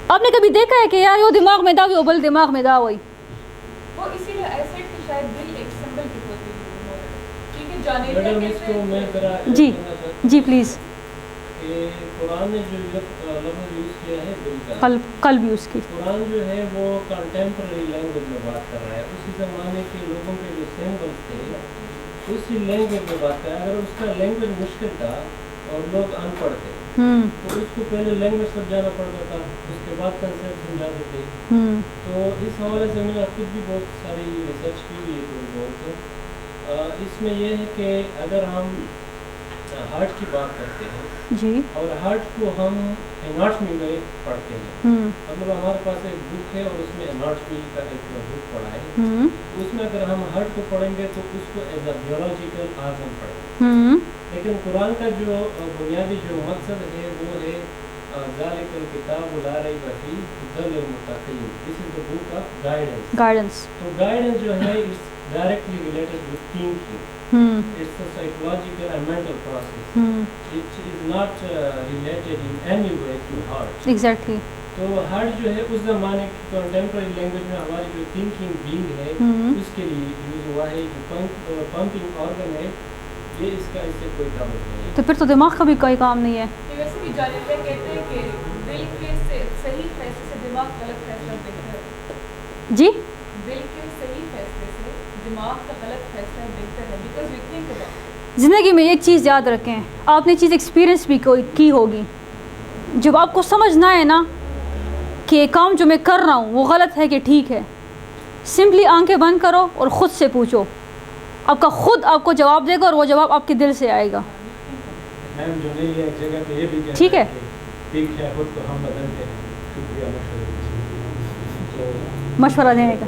آپ نے کبھی دیکھا ہے کہ یار وہ دماغ میں دا ہوئی, وہ بل دماغ میں دا ہوئی؟ وہ اسی لیے ایسے کہ شاید دل ایک سمبل کے طور پہ یوز ہو رہا ہے, کیونکہ جانے میڈم اس کو میں ذرا جی جی پلیز. کہ قرآن نے جو لفظ یوز کیا ہے دل کا, قلب یوز کی. قرآن جو ہے وہ کنٹمپرری لینگویج میں بات کر رہا ہے. اسی زمانے کے لوگوں کے جو سمبلس تھے اسی لینگویج میں بات کر رہا ہے. اگر اس کا لینگویج مشکل تھا اور لوگ ان پڑھ تھے تو اس کو پہلے لینگویج سمجھانا پڑتا تھا, اس کے بعد کنسیپٹ سمجھاتے تھے. تو اس حوالے سے میں نے خود بھی بہت ساری ریسرچ کی ہوئی ہے بہت. اس میں یہ ہے کہ اگر ہم ہارٹ کی بات کرتے ہیں جی, اور ہارٹ کو ہم اناٹمی میں پڑھتے ہیں, مطلب ہمارے پاس ایک بک ہے اور اس میں اناٹمی کا ایک بک پڑھا ہے. اس میں اگر ہم ہارٹ کو پڑھیں گے تو اس کو ایز اے بیولوجیکل آرگن پڑھیں گے. لیکن قرآن کا جو بنیادی جو مقصد ہے وہ ہے ذالک الکتاب لا ریب فیہ ھدی للمتقین. This is the book of guidance. تو گائیڈنس جو ہے اس directly related with thinking. It's a psychological and mental process. It is not related in any way to heart. Exactly. تو ہارٹ جو ہے اس زمانے کی کنٹمپرری لینگویج میں ہماری جو تھنکنگ بینگ ہے اس کے لیے یوز ہوا ہے. جو پمپنگ آرگن ہے یہ اس کا اس سے کوئی تعلق نہیں ہے. تو پھر تو دماغ کا بھی کوئی کام نہیں ہے. ویسے بھی جانتے کہتے ہیں کہ دل کے صحیح فیصلے سے دماغ غلط فیصلہ بہتر ہے. جی, دل کے صحیح فیصلے سے دماغ کا غلط فیصلہ بہتر ہے, بیکاز وی تھنک اباؤٹ. زندگی میں ایک چیز یاد رکھیں, آپ نے چیز ایکسپیرینس بھی کی ہوگی. جب آپ کو سمجھنا ہے نا کہ یہ کام جو میں کر رہا ہوں وہ غلط ہے کہ ٹھیک ہے, سمپلی آنکھیں بند کرو اور خود سے پوچھو, آپ کا خود آپ کو جواب دے گا, اور وہ جواب آپ کے دل سے آئے گا. ٹھیک ہے, مشورہ دینے کا.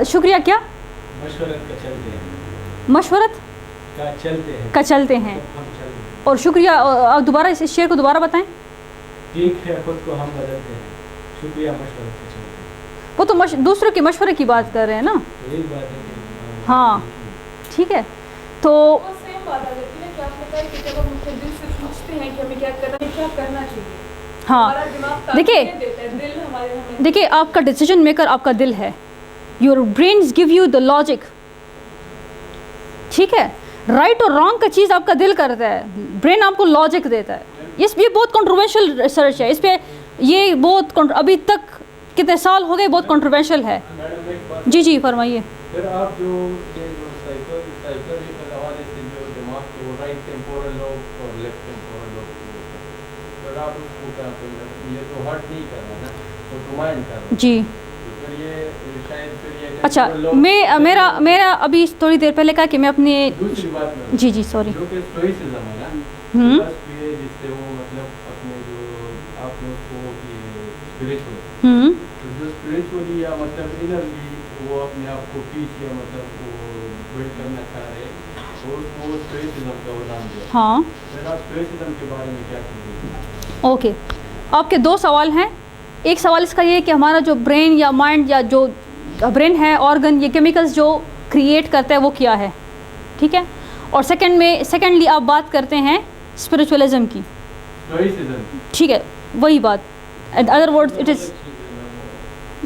شکریہ. کیا مشورت کا چلتے ہیں, اور شکریہ. آپ دوبارہ اس شعر کو دوبارہ بتائیں. ٹھیک ہے خود کو ہم بدلتے ہیں, شکریہ مشورت کا چلتے ہیں. وہ تو دوسروں کے مشورے کی بات کر رہے ہیں نا. یہی بات ہے. ہاں ٹھیک ہے. تو وہ سیم بات آ جاتی ہے کہ آپ نے کہا کہ جب ہم اپنے دل سے پوچھتے ہیں کہ ہمیں کیا کرنا چاہیے, ہاں دیکھیے آپ کا ڈیسیجن میکر آپ کا دل ہے. Your brains give you the logic. ٹھیک ہے, رائٹ اور رانگ کا چیز آپ کا دل کرتا ہے, برین آپ کو لاجک دیتا ہے. یہ بہت کنٹروورشل ریسرچ ہے, اس پہ یہ بہت ابھی تک کتنے سال ہو گئے بہت کنٹروورشل ہے. جی جی فرمائیے. پھر آپ جو سائیکولوجیکل حوالے سے جو دماغ کے وہ رائٹ ٹیمپورل لوب اور لیفٹ ٹیمپورل لوب, اگر آپ اس کو کیا یہ تو ہرٹ نہیں کر رہا نا, وہ تو مائنڈ کر رہا. جی اچھا میرا ابھی تھوڑی دیر پہلے کہا کہ میں اپنے دوسری بات میں جی جی سوری جو کہ اسٹوئسزم ہے نا جس سے وہ مطلب اپنے جو آپ نے اس کو اسپرچول جو اسپرچولی یا مطلب انرلی وہ اپنے آپ کو پیچ یا مطلب وہ بلڈ کرنا چاہ رہے اور وہ اسٹوئسزم کا وہ نام دیا. ہاں پھر آپ اسٹوئسزم کے بارے میں کیا کہیں؟ اوکے آپ کے دو سوال ہیں. ایک سوال اس کا یہ ہے کہ ہمارا جو برین یا مائنڈ یا جو برین ہے آرگن یہ کیمیکلز جو کریٹ کرتا ہے وہ کیا ہے, ٹھیک ہے. اور سیکنڈلی آپ بات کرتے ہیں اسپریچولزم کی, ٹھیک ہے, وہی بات ادر ورڈ اٹ از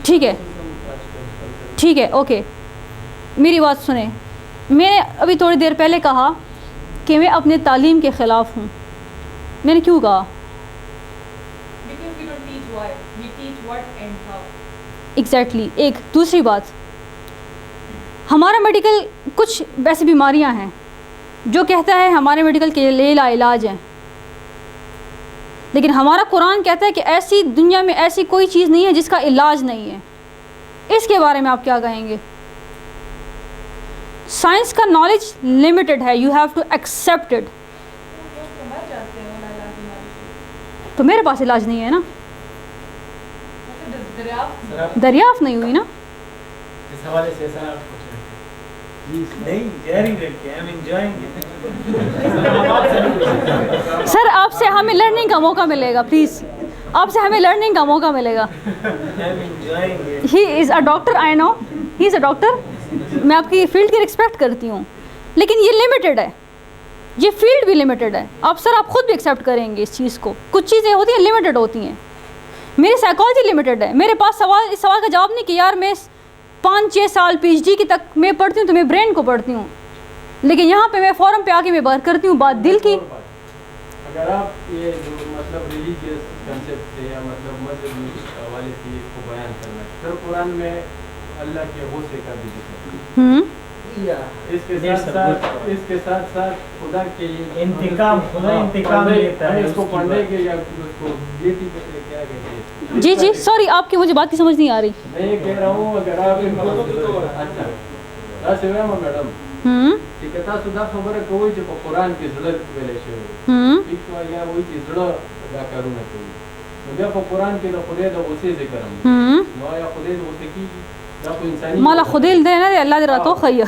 ٹھیک ہے ٹھیک ہے اوکے. میری بات سنیں, میں نے ابھی تھوڑی دیر پہلے کہا کہ میں اپنے تعلیم کے خلاف ہوں. میں نے کیوں کہا؟ ایگزیکٹلی. ایک دوسری بات, ہمارا میڈیکل کچھ ویسی بیماریاں ہیں جو کہتا ہے ہمارے میڈیکل کے لیے لا علاج ہیں, لیکن ہمارا قرآن کہتا ہے کہ ایسی دنیا میں ایسی کوئی چیز نہیں ہے جس کا علاج نہیں ہے. اس کے بارے میں آپ کیا کہیں گے؟ سائنس کا نالج لمیٹڈ ہے, you have to accept it. تو میرے پاس علاج نہیں ہے نا, دریافت نہیں ہوئی نا. اس حوالے سے ایسا سر آپ سے ہمیں لرننگ کا موقع ملے گا, پلیز آپ سے ہمیں لرننگ کا موقع ملے گا. ہی از اے ڈاکٹر, آئی نو ہی از اے ڈاکٹر, میں آپ کی فیلڈ کی رسپیکٹ کرتی ہوں, لیکن یہ لمیٹڈ ہے, یہ فیلڈ بھی لمیٹڈ ہے. آپ سر آپ خود بھی ایکسیپٹ کریں گے اس چیز کو. کچھ چیزیں ہوتی ہیں لمیٹڈ ہوتی ہیں. میری سائیکالوجی لمیٹڈ ہے. میرے پاس اس سوال کا جواب نہیں کہ یار میں 5-6 سال PhD کی تک میں پڑھتی ہوں تو میں برین کو پڑھتی ہوں, لیکن یہاں پہ میں فورم پہ آ کے میں بات کرتی ہوں بات دل کی. اگر آپ یہ جو مطلب ریلیجیس کنسیپٹ ہے یا مطلب مذہبی حوالے سے اس کو بیان کرنا ہے, پھر قرآن میں اللہ کے غصے کا بھی ذکر ہے. اس کے ساتھ ساتھ خدا کے انتقام, خدا انتقام لیتا ہے اس کو پڑھنے کے یا اس کو بیٹی کو کیا کہتے ہیں. جی جی سوری آپ کی مجھے بات کی سمجھ نہیں آ رہی. میں یہ کہہ رہا ہوں اگر آپ اچھا سے میڈم کہ کتا سدا خبر ہے کوئی جو قرآن کی ضرورت ویلے شو ایک تو یا وہی چیز ضرورت ادا کروں نہ کوئی مجھے قرآن کے خدا دا اسے ذکر ہم نو یا خدا دا اسے کی مالا خدیل دے نا اللہ دے راتو خیا.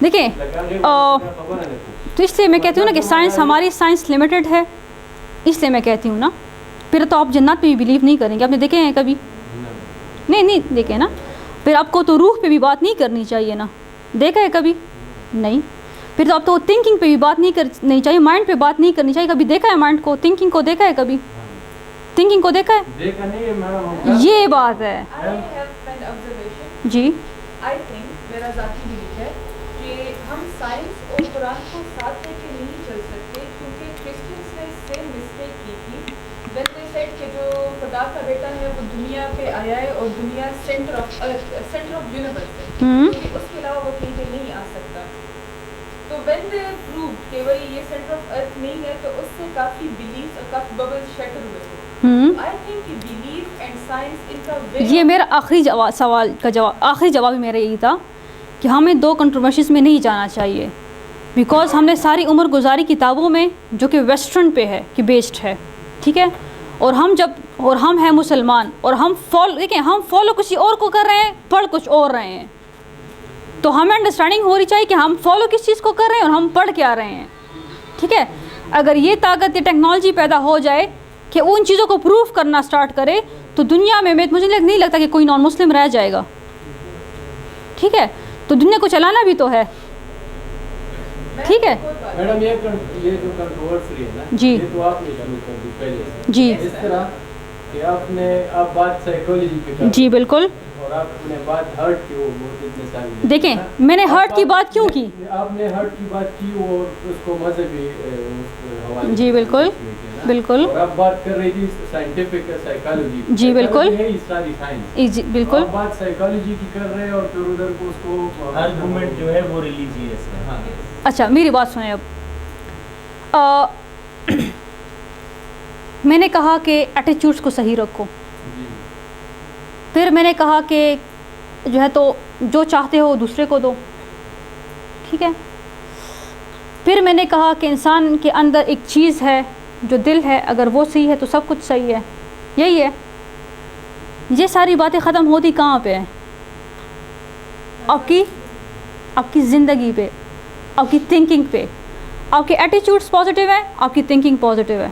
دیکھیں تو اس لیے میں کہتی ہوں نا کہ سائنس ہماری سائنس لمیٹڈ ہے, اس لیے میں کہتی ہوں نا. پھر تو آپ جنات پہ بھی بلیو نہیں کریں گے. آپ نے دیکھے ہیں کبھی؟ نہیں دیکھے نا. پھر آپ کو تو روح پہ بھی بات نہیں کرنی چاہیے نا, دیکھا ہے کبھی؟ نہیں. پھر تو آپ تو تھنکنگ پہ بھی بات نہیں کرنی چاہیے, مائنڈ پہ بات نہیں کرنی چاہیے. کبھی دیکھا ہے مائنڈ کو, تھنکنگ کو دیکھا ہے کبھی؟ تھنکنگ کو دیکھا ہے؟ یہ بات ہے جی. آئی تھنک میرا ذاتی بلیف ہے کہ ہم سائنس اور قرآن کو ساتھ لے کے نہیں چل سکتے, کیونکہ کرسچنس نے سیم مسٹیک کی تھی when they said کہ جو خدا کا بیٹا ہے وہ دنیا پہ آیا ہے اور دنیا سینٹر آف یونیورس ہے, کیونکہ اس کے علاوہ وہ کہیں پہ نہیں آ سکتا. تو when they proved کہ وہی یہ سینٹر آف ارتھ نہیں ہے, تو اس سے کافی بلیف اور کافی ببلز شیٹر ہوئے تھے. یہ میرا آخری سوال کا آخری جواب میرا یہی تھا کہ ہمیں 2 کنٹروورسیز میں نہیں جانا چاہیے, بیکاز ہم نے ساری عمر گزاری کتابوں میں جو کہ ویسٹرن پہ ہے کہ بیسڈ ہے, ٹھیک ہے. اور ہم ہیں مسلمان اور ہم فالو کسی اور کو کر رہے ہیں, پڑھ کچھ اور رہے ہیں. تو ہمیں انڈرسٹینڈنگ ہونی چاہیے کہ ہم فالو کس چیز کو کر رہے ہیں اور ہم پڑھ کے آ رہے ہیں, ٹھیک ہے. اگر یہ طاقت یہ ٹیکنالوجی پیدا ہو جائے کہ ان چیزوں کو پروف کرنا سٹارٹ کرے, تو دنیا میں مجھے نہیں لگتا کہ کوئی نان مسلم رہ جائے گا, ٹھیک ہے. تو دنیا کو چلانا بھی تو ہے, ٹھیک ہے. میڈم یہ جو کنٹروورسی ہے نا, جی یہ تو آپ نے شروع کر دی پہلے سے, جی اس طرح کہ آپ بات سائیکالوجی پہ کر, جی بالکل, اور آپ نے بات ہرٹ کی, وہ بہت اتنے ساری دیکھیں میں نے ہرٹ کی بات کیوں کی, آپ نے ہرٹ کی بات کی اور اس کو مذہبی حوالے, جی بالکل بالکل, اور آپ بات کر رہی تھی سائنٹیفک سائیکالوجی, جی بالکل, ساری سائنس, جی بالکل. آپ بات سائیکالوجی کی کر رہے ہیں اور پھر ادھر کو اس کو آرگومنٹ جو ہے وہ ریلیجیس ہے. اچھا میری بات سنیں اب. میں نے کہا کہ ایٹیچیوڈس کو صحیح رکھو. جی پھر میں نے کہا کہ جو ہے تو جو چاہتے ہو دوسرے کو دو. ٹھیک ہے. پھر میں نے کہا کہ انسان کے اندر ایک چیز ہے جو دل ہے, اگر وہ صحیح ہے تو سب کچھ صحیح ہے. یہی ہے. یہ ساری باتیں ختم ہوتی کہاں پہ ہیں؟ آپ کی زندگی پہ, آپ کی تھنکنگ پہ. آپ کے ایٹیچیوڈس پازیٹیو ہیں, آپ کی تھنکنگ پازیٹیو ہے,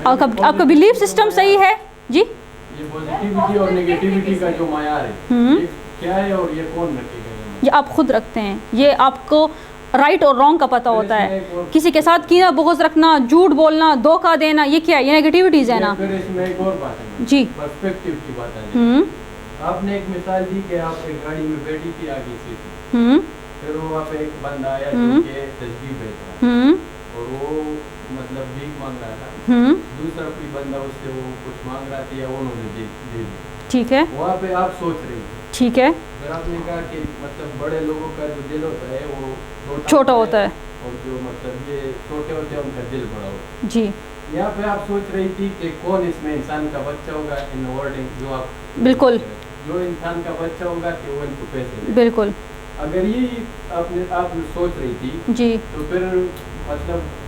آپ کا بلیف سسٹم صحیح ہے. جی یہ پازیٹیوٹی اور نیگیٹیوٹی کا جو معیار ہے یہ کیا ہے اور یہ کون رکھے گا؟ یہ آپ خود رکھتے ہیں. یہ آپ کو رائٹ اور رانگ کا پتہ ہوتا ہے. کسی کے ساتھ کینہ بغض رکھنا, جھوٹ بولنا, دھوکہ دینا, یہ کیا ہے؟ یہ نیگیٹیوٹیز ہے نا. پھر اس میں ایک اور بات ہے جی, پرسپیکٹیو کی بات ہے. آپ نے ایک مثال دی کہ آپ ایک گاڑی میں بیٹھی تھی آگے سے, پھر وہ وہاں پہ ایک بندہ آیا جو کہ تسبیح بیچ رہا اور وہ مطلب بھیک مانگ رہا تھا. دوسرا کوئی بندہ اس سے وہ کچھ مانگ رہا تھا یا انہوں نے دے دیا. ٹھیک ہے. وہاں پہ آپ سوچ رہی تھی. ٹھیک ہے. پھر آپ نے کہا کہ مطلب بڑے لوگوں کا جو دل ہوتا ہے وہ چھوٹا ہوتا ہے اور جو مطلب یہ چھوٹے ہوتے ہیں ان کا دل بڑا ہوتا ہے. جی. یہاں پہ آپ سوچ رہی تھی کہ کون اس میں انسان کا بچہ ہوگا ان ورڈنگ جو آپ بالکل جو انسان کا بچہ ہوگا کہ وہ ان کو پیسے دے. بالکل. اگر یہ آپ سوچ رہی تھی جی تو پھر مطلب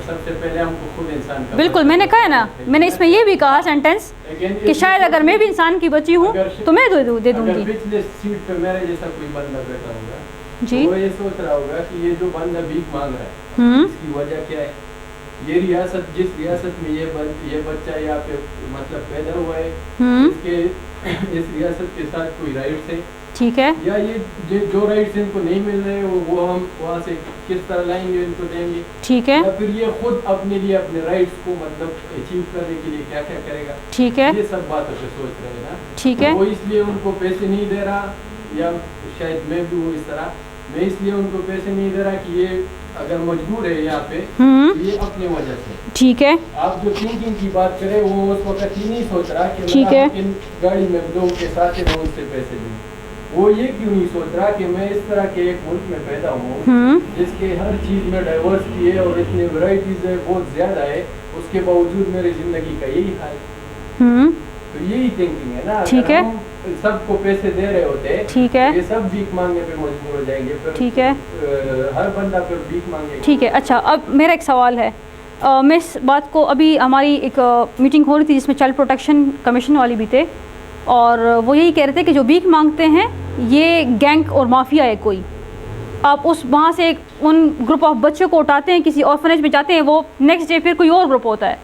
سب سے پہلے ہم کو خود انسان کا بالکل. میں نے کہا نا, میں نے اس میں یہ بھی کہا سینٹینس کہ شاید اگر میں بھی انسان کی بچی ہوں تو میں دے دوں گی. پچھلے سیٹ پہ میرے جیسا کوئی بندہ بیٹھا ہوگا جی, وہ یہ سوچ رہا ہوگا کہ یہ جو بندہ بھیک مانگ رہا ہے اس کی وجہ کیا ہے. یہ ریاست جس ریاست میں یہ بچہ یہاں پہ مطلب پیدا ہوا ہے اس ریاست کے ساتھ کوئی رائٹس ہے. ٹھیک ہے. یا یہ جو رائٹس ان کو نہیں مل رہے وہ ہم وہاں سے کس طرح لائیں گے, ان کو دیں گے. ٹھیک ہے. یا پھر یہ خود اپنے لیے اپنے رائٹس کو مطلب اچیو کرنے کے لیے کیا کیا کرے گا. ٹھیک ہے. یہ سب باتوں پہ سوچ رہے ہیں نا. ٹھیک ہے. وہ اس لیے ان کو پیسے نہیں دے رہا, یا شاید میں بھی ہوں اس طرح, میں اس لیے ان کو پیسے نہیں دے رہا کہ یہ اگر مجبور ہے یہاں پہ یہ اپنے وجہ سے. ٹھیک ہے. آپ جو تھنکنگ کی بات کریں وہ اس وقت یہ نہیں سوچ رہا کہ ٹھیک ہے ان گاڑی میں لوگوں کے ساتھ میں ان سے پیسے لوں. وہ یہ کیوں نہیں سوچ رہا کہ میں اس طرح کے ایک ملک میں پیدا ہوں جس کے ہر چیز میں ڈائیورسٹی ہے اور اتنی ورائٹیز ہے, بہت زیادہ ہے, اس کے باوجود میری زندگی کا یہی حال ہے. تو یہی تھنکنگ ہے نا. ٹھیک ہے. ہم سب کو پیسے دے رہے ہوتے ٹھیک ہے, یہ سب بھیک مانگنے پہ مجبور ہو جائیں گے. ٹھیک ہے, ہر بندہ پھر بھیک مانگے گا. ٹھیک ہے. اچھا, اب میرا ایک سوال ہے. میں اس بات کو ابھی ہماری ایک میٹنگ ہو رہی تھی جس میں چائلڈ پروٹیکشن کمیشن والی بھی تھے, اور وہ یہی کہہ رہے تھے کہ جو بھیک مانگتے ہیں یہ گینگ اور مافیا ہے کوئی. آپ اس وہاں سے ان گروپ آف بچوں کو اٹھاتے ہیں, کسی آرفنیج میں جاتے ہیں, وہ نیکسٹ ڈے پھر کوئی اور گروپ ہوتا ہے,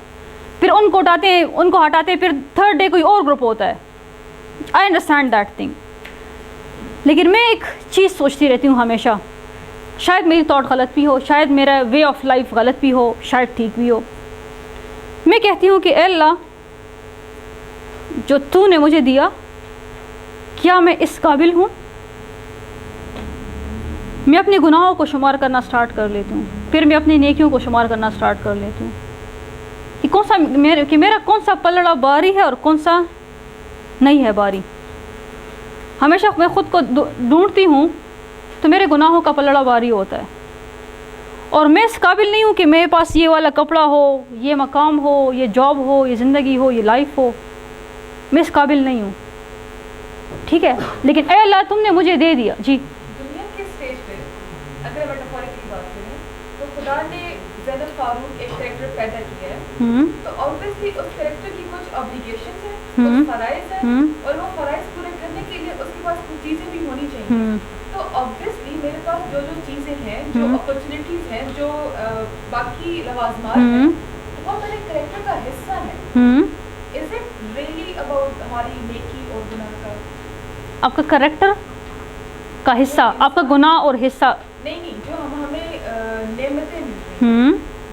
پھر ان کو اٹھاتے ہیں, ان کو ہٹاتے ہیں, پھر تھرڈ ڈے کوئی اور گروپ ہوتا ہے. I understand that thing. لیکن میں ایک چیز سوچتی رہتی ہوں ہمیشہ, شاید میری تھاٹ غلط بھی ہو, شاید میرا وے آف لائف غلط بھی ہو, شاید ٹھیک بھی ہو. میں کہتی ہوں کہ اے اللہ, جو تو نے مجھے دیا کیا میں اس قابل ہوں؟ میں اپنے گناہوں کو شمار کرنا سٹارٹ کر لیتی ہوں, پھر میں اپنی نیکیوں کو شمار کرنا سٹارٹ کر لیتی ہوں کہ میرا کون سا پلڑا باری ہے اور کون سا نہیں ہے باری. ہمیشہ میں خود کو ڈھونڈتی ہوں تو میرے گناہوں کا پلڑا باری ہوتا ہے, اور میں اس قابل نہیں ہوں کہ میرے پاس یہ والا کپڑا ہو, یہ مقام ہو, یہ جاب ہو, یہ زندگی ہو, یہ لائف ہو. میں اس قابل نہیں ہوں. ٹھیک ہے, لیکن اے اللہ تم نے مجھے دے دیا. جی. دنیا کے اسٹیج پہ اگر میٹافورکلی بات کریں تو خدا نے زید الفاروق ایک کریکٹر پیدا کیا ہے, تو آبویسلی اس کریکٹر کی کچھ آبلیگیشنز ہیں, کچھ فرائض ہیں, اور وہ فرائض پورے کرنے کے لیے اس کے پاس کچھ چیزیں بھی ہونی چاہیے. تو آبویسلی میرے پاس جو چیزیں ہیں, جو اپرچونیٹیز ہیں, جو باقی لوازمات ہیں, وہ میرے کریکٹر کا حصہ ہیں. از اٹ ریئلی اباؤٹ ہماری نیکی اور گناہ کا؟ آپ کا کریکٹر کا حصہ, آپ کا گناہ اور حصہ نہیں, جو ہمیں نعمتیں ملتی ہیں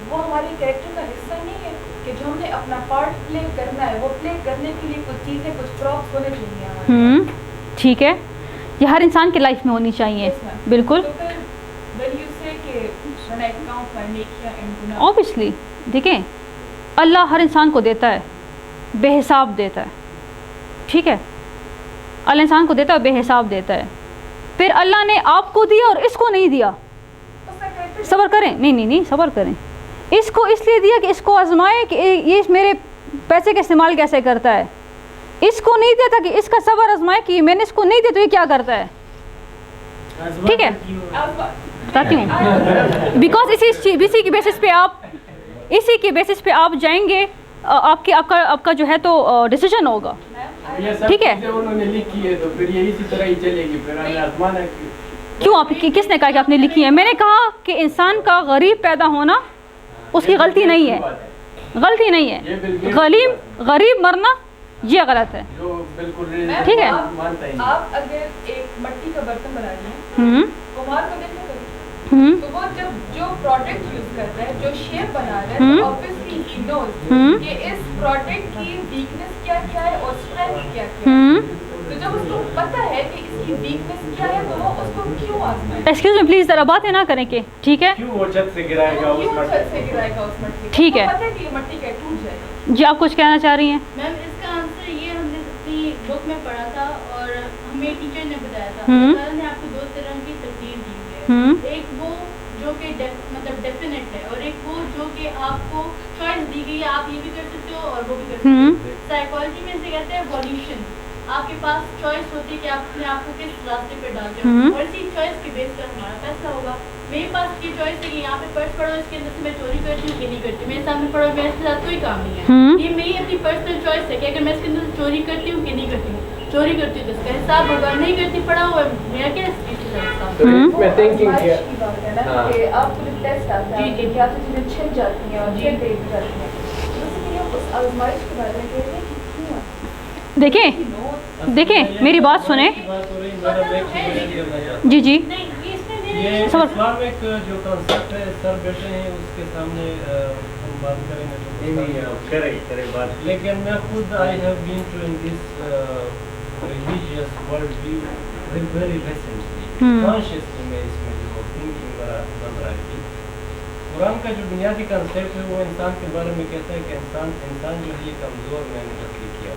وہ ہمارے کریکٹر کا حصہ نہیں ہے کہ جو ہم نے اپنا پارٹ پلے کرنا ہے, وہ پلے کرنے کے لیے کچھ چیزیں, کچھ پراپس ہونے چاہیے ہمارے. ٹھیک ہے, یہ ہر انسان کی لائف میں ہونی چاہیے. بالکل. اوبیسلی دیکھیں, اللہ ہر انسان کو دیتا ہے, بے حساب دیتا ہے. ٹھیک ہے, اللہ انسان کو دیتا ہے, بے حساب دیتا ہے. پھر اللہ نے آپ کو دیا اور اس کو نہیں دیا. صبر کریں, نہیں صبر کریں. اس کو اس لیے دیا کہ اس کو آزمائے کہ یہ میرے پیسے کا استعمال کیسے کرتا ہے. اس کو نہیں دیتا کہ اس کا صبر آزمائے کہ میں نے اس کو نہیں دیا تو یہ کیا کرتا ہے. ٹھیک ہے, بیکاز اسی کے بیسس پہ آپ جائیں گے, آپ کا جو ہے تو ڈیسیجن ہوگا. ٹھیک ہے, انہوں نے لکھی ہے تو پھر یہ اسی طرح ہی چلے گی, پھر ہمیں آزمانا کیوں آپ کس نے کہا کہ آپ نے لکھی ہے؟ میں نے کہا کہ انسان کا غریب پیدا ہونا اس کی غلطی نہیں ہے, غلطی نہیں ہے. غریب مرنا یہ غلط ہے. ٹھیک ہے, آپ اگر ایک مٹی کا برتن بنا رہی ہیں, کمار کو دیکھنا کبھی, تو وہ جب جو پروڈکٹ یوز کرتا ہے, جو شیپ بنا رہا ہے, تو obviously he knows کہ اس پروڈکٹ کی ویکنس کیا کیا ہے اور اسٹرینتھ کیا کیا ہے. تو جب اس کو پتہ ہے کہ اس کی ویکنس کیا ہے, تو وہ اس کو کیوں آزمائے. ایکسکیوز می پلیز, ذرا باتیں نہ کریں کہ ٹھیک ہے, کیوں وہ چھت سے گرائے گا اس مٹی. ٹھیک ہے, پتہ ہے کہ یہ مٹی کا ٹوٹ جائے گا. جی آپ کچھ کہنا چاہ رہی ہیں؟ میم اس کا آنسر یہ ہم نے اپنی بک میں پڑھا تھا اور ہمیں ٹیچر نے بتایا تھا. اللہ نے آپ کو 2 طرح کی تقدیر دی ہے, ایک وہ جو کہ مطلب ڈیفینیٹ ہے, اور ایک وہ جو کہ آپ کو چوائس دی گئی ہے, آپ یہ بھی کر سکتے ہو اور وہ بھی کر سکتے ہو. سائیکالوجی میں اسے کہتے ہیں ایولیوشن. آپ کے پاس چوائس ہوتی ہے کہ آپ اپنے آپ کو کس راستے پہ ڈالتے ہو, اور اسی چوائس کے بیس پر ہمارا فیصلہ ہوگا. میرے پاس یہ چوائس ہے کہ یہاں پہ پرس پڑھو, اس کے اندر سے میں چوری کرتی ہوں کہ نہیں کرتی. میرے سامنے پڑھو, میرے ساتھ کوئی کام نہیں ہے. یہ میری اپنی پرسنل چوائس ہے کہ اگر میں اس کے اندر سے چوری کرتی ہوں کہ نہیں کرتی ہوں. چوری کرتی ہوں تو اس کا حساب ہوگا, نہیں کرتی پڑھا ہوا میرا کیا اس کا حساب. کہ آپ کو ٹیسٹ آتا ہے کہ کیا چیزیں چھن جاتی ہیں اور چھن دیکھ جاتی ہیں, جیسے کہ ہم اس آزمائش کے بارے میں کہتے ہیں کہ کیوں. دیکھیں میری بات سنیں. جی جی, یہ اسلام ایک جو کانسیپٹ ہے, سر بیٹھے ہیں اس کے سامنے ہم بات کریں گے کرے بات. لیکن میں خود I have been to in this religious world view very recently, consciously میں اس میں جو تھنکنگ بن رہی تھی. قرآن کا جو بنیادی کانسیپٹ ہے وہ انسان کے بارے میں کہتا ہے کہ انسان جو ہے یہ کمزور میں نے تخلیق کیا,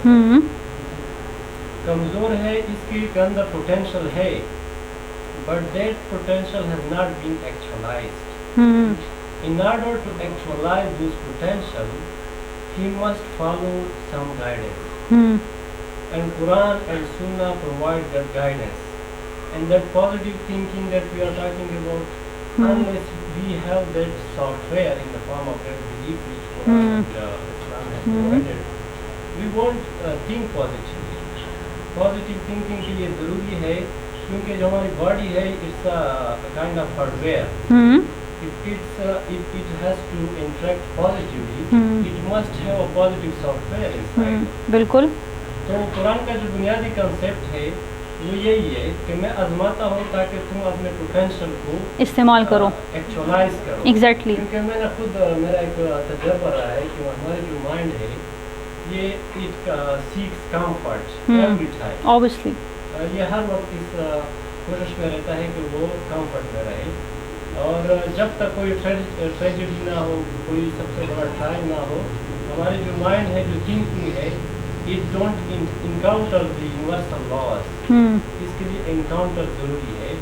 کمزور ہے, اس کے اندر پوٹینشیل ہے, but that potential has not been actualized. In order to actualize this potential, he must follow some guidance. And Quran and Sunnah provide that guidance. And that positive thinking that we are talking about, unless we have that software in the form of that belief which Quran and Islam has provided, we won't think positively. Positive thinking کے لیے ضروری ہے, کیونکہ جو ہماری body ہے it's kind of hardware. If it has to interact positively, it must have a positive software inside. بالکل. تو قرآن کا جو بنیادی کنسیپٹ ہے وہ یہی ہے کہ میں آزماتا ہوں تاکہ تم اپنے پوٹینشیل کو استعمال کرو, ایکچولائز کرو. ایگزیکٹلی. کیونکہ میں نے خود میرا ایک تجربہ رہا ہے کہ ہماری جو مائنڈ ہے یہ it seeks comfort every time. obviously یہ ہر وقت اس کوشش میں رہتا ہے کہ وہ کمفرٹ میں رہے, اور جب تک کوئی ٹریجڈی نہ ہو, کوئی سب سے بڑا ٹرائل نہ ہو, ہماری جو مائنڈ ہے, جو تھنکنگ ہے, it don't encounter the universal laws. اس کے لیے انکاؤنٹر ضروری ہے,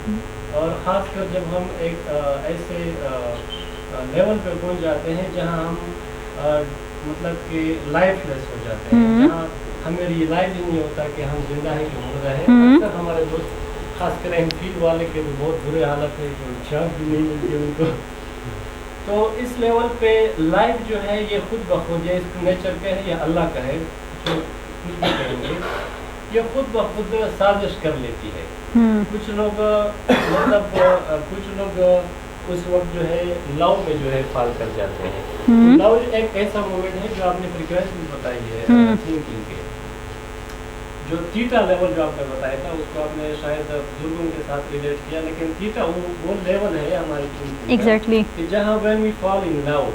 اور خاص کر جب ہم ایک ایسے لیول پہ پہنچ جاتے ہیں جہاں ہم مطلب کہ لائف لیس ہو جاتے ہیں, جہاں ہمیں ریئلائز ہی نہیں ہوتا کہ ہم زندہ ہیں کہ مردہ ہیں. اکثر ہمارے دوست خاص کر ایم فیلڈ والے کے بھی بہت برے حالت ہے, جو شاپ بھی نہیں ملتی ان کو. تو اس لیول پہ لائف جو ہے یہ خود بخود, یا اس نیچر کا ہے یا اللہ کا ہے, جو کچھ بھی کہیں گے, یہ خود بخود سازش کر لیتی ہے. کچھ لوگ مطلب کچھ لوگ اس وقت جو ہے لو میں جو ہے فال کر جاتے ہیں. لو ایک ایسا مومنٹ ہے جو آپ نے فریکوینسی بھی بتائی ہے تھنکنگ کے, جو تھیٹا لیول جو آپ نے بتایا تھا اس کو آپ نے شاید بزرگوں کے ساتھ ریلیٹ کیا, لیکن تھیٹا وہ لیول ہے ہماری تھنکنگ ایگزیکٹلی کہ جہاں when we fall in love,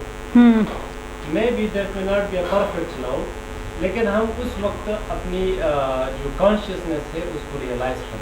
maybe there may not be a perfect love, لیکن ہم اس وقت اپنی جو کانشیسنیس ہے اس کو ریئلائز کرتے ہیں.